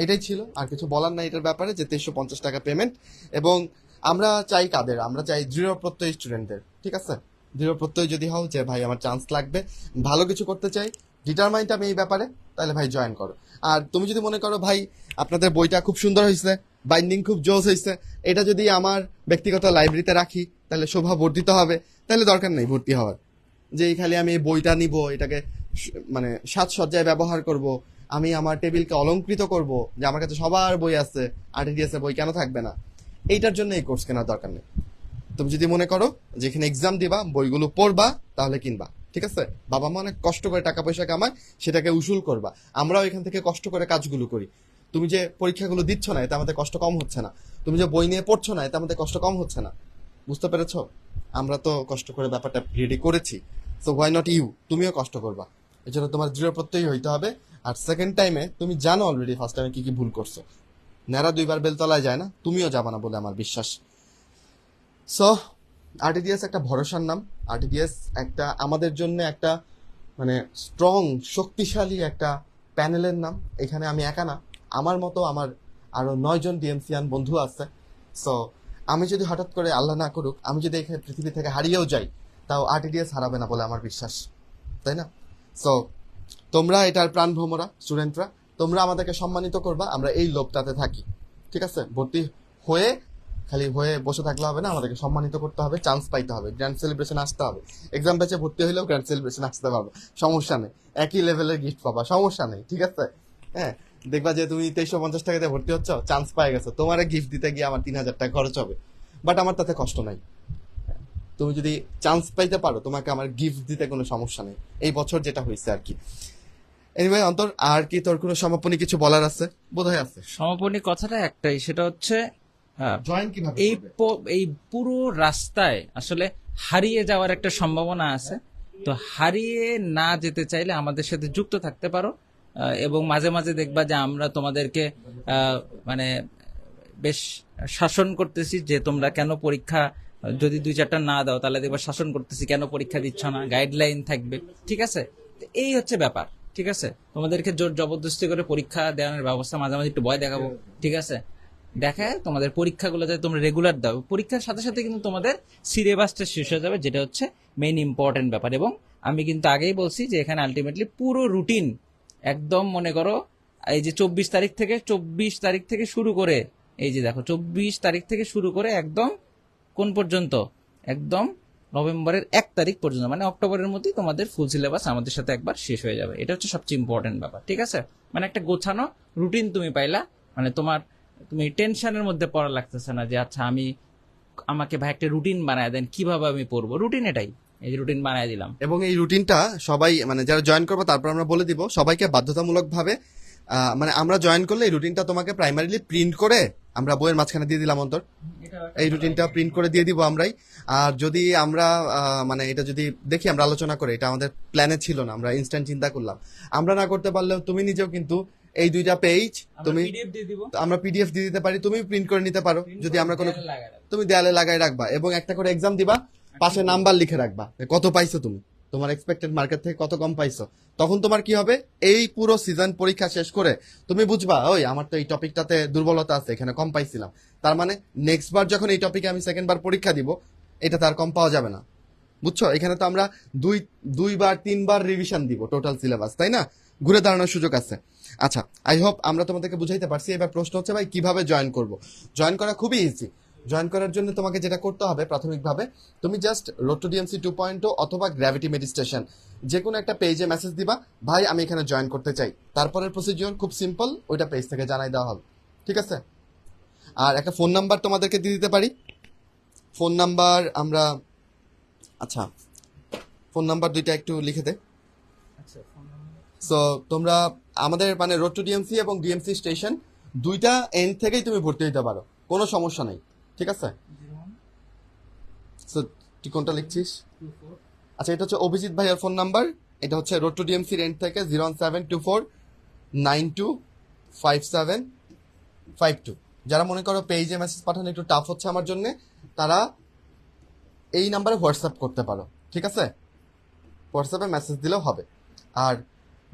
A: এটাই ছিল, আর কিছু বলার নাই এটার ব্যাপারে, যে 2350 টাকা পেমেন্ট। এবং আমরা চাই কাদের? আমরা চাই দৃঢ় প্রত্যয়ী স্টুডেন্টদের, ঠিক আছে? দৃঢ় প্রত্যয় যদি হও যে ভাই আমার চান্স লাগবে, ভালো কিছু করতে চাই, ডিটারমাইন্ড আমি এই ব্যাপারে, তাহলে ভাই জয়েন করো। আর তুমি যদি মনে করো ভাই আপনাদের বইটা খুব সুন্দর হয়েছে, বাইন্ডিং খুব জোস হয়েছে, এটা যদি আমার ব্যক্তিগত লাইব্রেরিতে রাখি তাহলে শোভা বর্ধিত হবে, তাহলে দরকার নেই ভর্তি হওয়ার। যে খালি আমি এই বইটা নিব, এটাকে মানে সাজসজ্জায় ব্যবহার করব, আমি আমার টেবিলকে অলংকৃত করব, যে আমার কাছে সবার বই আছে, আরটিডিএস এর বই কেন থাকবে না, এইটার জন্য এই কোর্স কেনার দরকার নেই। তুমি যদি মনে করো যে এখানে এক্সাম দিবা, বইগুলো পড়বা, তাহলে কিনবা, ঠিক আছে? বাবা মা অনেক কষ্ট করে টাকা পয়সা কামায়, সেটাকে উসুল করবা। আমরাও এখান থেকে কষ্ট করে কাজগুলো করি। তুমি যে পরীক্ষাগুলো দিচ্ছ না, এতে আমাদের কষ্ট কম হচ্ছে না। তুমি যে বই নিয়ে পড়ছো না, এতে আমাদের কষ্ট কম হচ্ছে না। বুঝতে পেরেছো? আমরা তো কষ্ট করে ব্যাপারটা রেডি করেছি, সো হোয়াই নট ইউ? তুমিও কষ্ট করবা। এই জন্য তোমার দৃঢ় প্রত্যয়ী হইতে হবে। আর সেকেন্ড টাইমে তুমি জানো অলরেডি ফার্স্ট টাইমে কি কি ভুল করছো। ন্যাড়া দুইবার বেলতলায় যায় না, তুমিও যাবা না বলে আমার বিশ্বাস। সো আরটিডিএস একটা ভরসার নাম। আরটিডিএস একটা আমাদের জন্য একটা মানে স্ট্রং, শক্তিশালী একটা প্যানেলের নাম। এখানে আমি একা না, আমার মতো আমার আরো 9 জন ডিএমসিয়ান বন্ধু আছে। সো আমি যদি হঠাৎ করে, আল্লাহ না করুক, আমি যদি এখানে পৃথিবী থেকে হারিয়েও যাই, তাও আরটিডিএস হারাবে না বলে আমার বিশ্বাস, তাই না? সো তোমরা এটার প্রাণ ভ্রমরা স্টুডেন্টরা, তোমরা আমাদেরকে সম্মানিত করবা, আমরা এই লোকটাতে থাকি, ঠিক আছে? ভর্তি হয়ে খালি হয়ে বসে থাকলে হবে না, আমাদেরকে সম্মানিত করতে হবে, চান্স পাইতে হবে, গ্র্যান্ড সেলিব্রেশন আসতে হবে। এক্সাম ব্যাচে ভর্তি হইলেও গ্র্যান্ড সেলিব্রেশন আসতে পারবে, সমস্যা নেই। একই লেভেলের গিফট পাবা, সমস্যা নেই, ঠিক আছে? হ্যাঁ, দেখবা যে তুমি 2350 টাকাতে ভর্তি হচ্ছ, চান্স পাই গেছো, তোমার গিফট দিতে গিয়ে আমার 3000 টাকা খরচ হবে, বাট আমার তাতে কষ্ট নাই। তুমি যদি চান্স পাইতে পারো, তোমাকে আমার গিফট দিতে কোনো সমস্যা নেই। এই বছর যেটা হয়েছে আর কি। এনিওয়ে অন্তর, আর কি তোর কোনো সমাপনী কিছু বলার আছে? বোধহয় আছে।
B: সমাপনী কথাটা একটাই, সেটা হচ্ছে
A: জয়েন কিভাবে
B: এই
A: করবে?
B: এই পুরো রাস্তায় আসলে হারিয়ে যাওয়ার একটা সম্ভাবনা আছে। তো হারিয়ে না যেতে চাইলে আমাদের সাথে যুক্ত থাকতে পারো, এবং মাঝে মাঝে দেখবা যে আমরা তোমাদেরকে মানে বেশ শাসন করতেছি যে তোমরা কেন পরীক্ষা যদি 2-4টা না দাও, তাহলে দেখবা শাসন করতেছি কেন পরীক্ষা দিচ্ছ না, গাইডলাইন থাকবে, ঠিক আছে? তো এই হচ্ছে ব্যাপার, ঠিক আছে? তোমাদেরকে জোর জবরদস্তি করে পরীক্ষা দেওয়ানোর ব্যবস্থা, মাঝে মাঝে একটু ভয় দেখাবো, ঠিক আছে? দেখায় তোমাদের পরীক্ষাগুলো যাতে তোমরা রেগুলার দাও, পরীক্ষার সাথে সাথে কিন্তু তোমাদের সিলেবাসটা শেষ হয়ে যাবে, যেটা হচ্ছে মেইন ইম্পর্টেন্ট ব্যাপার। এবং আমি কিন্তু আগেই বলছি যে এখানে আলটিমেটলি পুরো রুটিন একদম, মনে করো এই যে 24 তারিখ থেকে শুরু করে, এই যে দেখো 24 তারিখ থেকে শুরু করে একদম কোন পর্যন্ত, একদম নভেম্বরের 1 তারিখ পর্যন্ত, মানে অক্টোবরের মধ্যেই তোমাদের ফুল সিলেবাস আমাদের সাথে একবার শেষ হয়ে যাবে। এটা হচ্ছে সবচেয়ে ইম্পর্টেন্ট ব্যাপার, ঠিক আছে? মানে একটা গোছানো রুটিন তুমি পাইলা, মানে তুমি টেনশনের মধ্যে পড়া লাগতেছে না যে আচ্ছা আমাকে ভাই একটা রুটিন বানায় দেন, কিভাবে আমি পড়বো। রুটিন এটাই, এই যে রুটিন বানায় দিলাম।
A: এবং এই রুটিনটা সবাই মানে যারা জয়েন করবে, তারপর আমরা বলে দিব সবাইকে বাধ্যতামূলক ভাবে, মানে আমরা জয়েন করলে এই রুটিনটা তোমাকে প্রাইমারিলি প্রিন্ট করে আমরা বইয়ের মাঝখানে দিয়ে দিলাম অন্তর। এই রুটিনটা প্রিন্ট করে দিয়ে দিব আমরাই। আর যদি আমরা মানে এটা যদি দেখি, আমরা আলোচনা করে, এটা আমাদের প্ল্যানে ছিল না, আমরা ইনস্ট্যান্ট চিন্তা করলাম। আমরা না করতে পারলেও তুমি নিজেও কিন্তু এই 2টা পেজ তুমি, আমরা পিডিএফ দিয়ে দিতে পারি, তুমি প্রিন্ট করে নিতে পারো। যদি আমরা কোনো, তুমি দেয়ালে লাগাই রাখবা এবং একটা করে এক্সাম দিবা, পাশে নাম্বার লিখে রাখবা কত পাইছো তুমি, তোমার এক্সপেক্টেড মার্কেট থেকে কত কম পাইছো। তখন তোমার কি হবে, এই পুরো সিজন পরীক্ষা শেষ করে তুমি বুঝবা, ওই আমার তো এই টপিকটাতে দুর্বলতা আছে, এখানে কম পাইছিলাম, তার মানে নেক্সট বার যখন এই টপিকে আমি সেকেন্ড বার পরীক্ষা দিব, এটা তার কম পাওয়া যাবে না। বুঝছো? এখানে তো আমরা 2-3 বার রিভিশন দিব টোটাল সিলেবাস, তাই না? ঘুরে দাঁড়ানোর সুযোগ আছে। আচ্ছা, আই হোপ আমরা তোমাদেরকে বুঝাইতে পারছি। এবার প্রশ্ন হচ্ছে ভাই কিভাবে জয়েন করব। জয়েন করা খুবই ইজি। জয়েন করার জন্য তোমাকে যেটা করতে হবে প্রাথমিকভাবে, তুমি জাস্ট রোড টু ডিএমসি 2.0 অথবা গ্র্যাভিটি মেডিটেশন যে কোনো একটা পেজে মেসেজ দিবা, ভাই আমি এখানে জয়েন করতে চাই। তারপরের প্রসিডিওর খুব সিম্পল, ওইটা পেজ থেকে জানাই দেওয়া হবে, ঠিক আছে? আর একটা ফোন নাম্বার তোমাদেরকে দিয়ে দিতে পারি। ফোন নাম্বার আমরা, আচ্ছা ফোন নাম্বার 2টা একটু লিখে দে। সো তোমরা আমাদের মানে রোড টু ডিএমসি এবং ডিএমসি স্টেশন 2টা এন্ড থেকেই তুমি ভর্তি হইতে পারো, কোনো সমস্যা নেই, ঠিক আছে? সো তুই কোনটা লিখছিস? আচ্ছা, এটা হচ্ছে অভিজিৎ ভাইয়ের ফোন নাম্বার। এটা হচ্ছে রোড টু ডিএমসির এন্ড থেকে 01724925752। যারা মনে করো পেজে মেসেজ পাঠানো একটু টাফ হচ্ছে আমার জন্য, তারা এই নাম্বারে হোয়াটসঅ্যাপ করতে পারো, ঠিক আছে? হোয়াটসঅ্যাপে মেসেজ দিলেও হবে। আর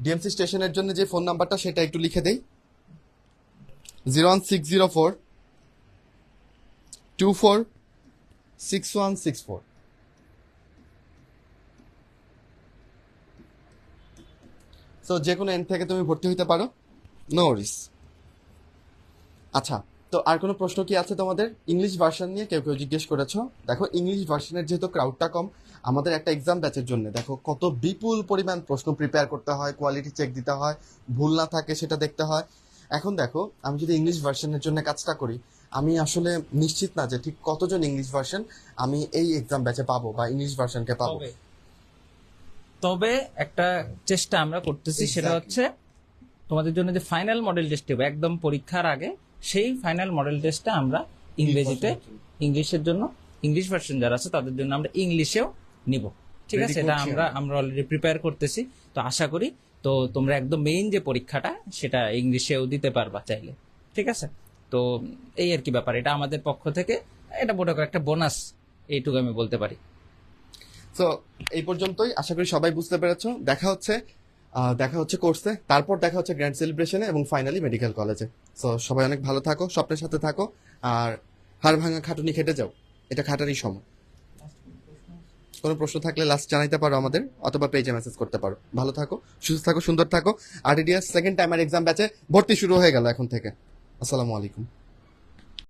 A: ডিএমসি স্টেশনের জন্য যে ফোন নাম্বারটা, সেটা একটু লিখে দেই, 01604246164। সো যে কোনো এন্ড থেকে তুমি ভর্তি হইতে পারো, নো ওয়ারিস। আচ্ছা, তো আর কোনো প্রশ্ন কি আছে তোমাদের? ইংলিশ ভার্সন নিয়ে কেউ কেউ জিজ্ঞেস করেছো। দেখো, ইংলিশ ভার্সনের যেহেতু ক্রাউডটা কম, আমাদের একটা এক্সাম ব্যাচের জন্য দেখো কত বিপুল পরিমাণ প্রশ্ন প্রিপেয়ার করতে হয়, কোয়ালিটি চেক দিতে হয়, ভুল না থাকে সেটা দেখতে হয়। এখন দেখো, আমি যদি ইংলিশ ভার্সনের জন্য কাজটা করি, আমি আসলে নিশ্চিত না যে ঠিক কতজন ইংলিশ ভার্সন আমি এই এক্সাম ব্যাচে পাবো বা ইংলিশ ভার্সনকে পাবো।
B: তবে একটা চেষ্টা আমরা করতেছি, সেটা
A: Exactly.
B: হচ্ছে তোমাদের জন্য যে ফাইনাল মডেল টেস্ট হবে একদম পরীক্ষার আগে, সেই ফাইনাল মডেল টেস্টটা আমরা ইংরেজিতে, ইংলিশের জন্য ইংলিশ ভার্সন যারা আছে তাদের জন্য আমরা ইংলিশেও নিব। ঠিক
A: Ready
B: আছে, এটা
A: করছি
B: আমরা অলরেডি প্রিপেয়ার করতেছি। তো আশা করি তো তোমরা একদম মেইন যে পরীক্ষাটা সেটা ইংলিশেও দিতে পারবা চাইলে। ঠিক আছে, তো এই আর কি ব্যাপার, এটা আমাদের পক্ষ থেকে এটা বড় একটা বোনাস, এইটুকু আমি বলতে পারি।
A: তো এই পর্যন্তই, আশা করি সবাই বুঝতে পেরেছো। দেখা হচ্ছে কোর্সে, তারপর দেখা হচ্ছে গ্র্যান্ড সেলিব্রেশনে এবং ফাইনালি মেডিকেল কলেজে। সো সবাই অনেক ভালো থাকো, স্বপ্নের সাথে থাকো, আর হাড় ভাঙা খাটুনি খেটে যাও, এটা খাটারই সময়। কোনো প্রশ্ন থাকলে লাস্ট জানাইতে পারো আমাদের, অথবা পেজে মেসেজ করতে পারো। ভালো থাকো, সুস্থ থাকো, সুন্দর থাকো। RTDS সেকেন্ড টাইমার এক্সাম ব্যাচে ভর্তি শুরু হয়ে গেল এখন থেকে। আসসালামু আলাইকুম।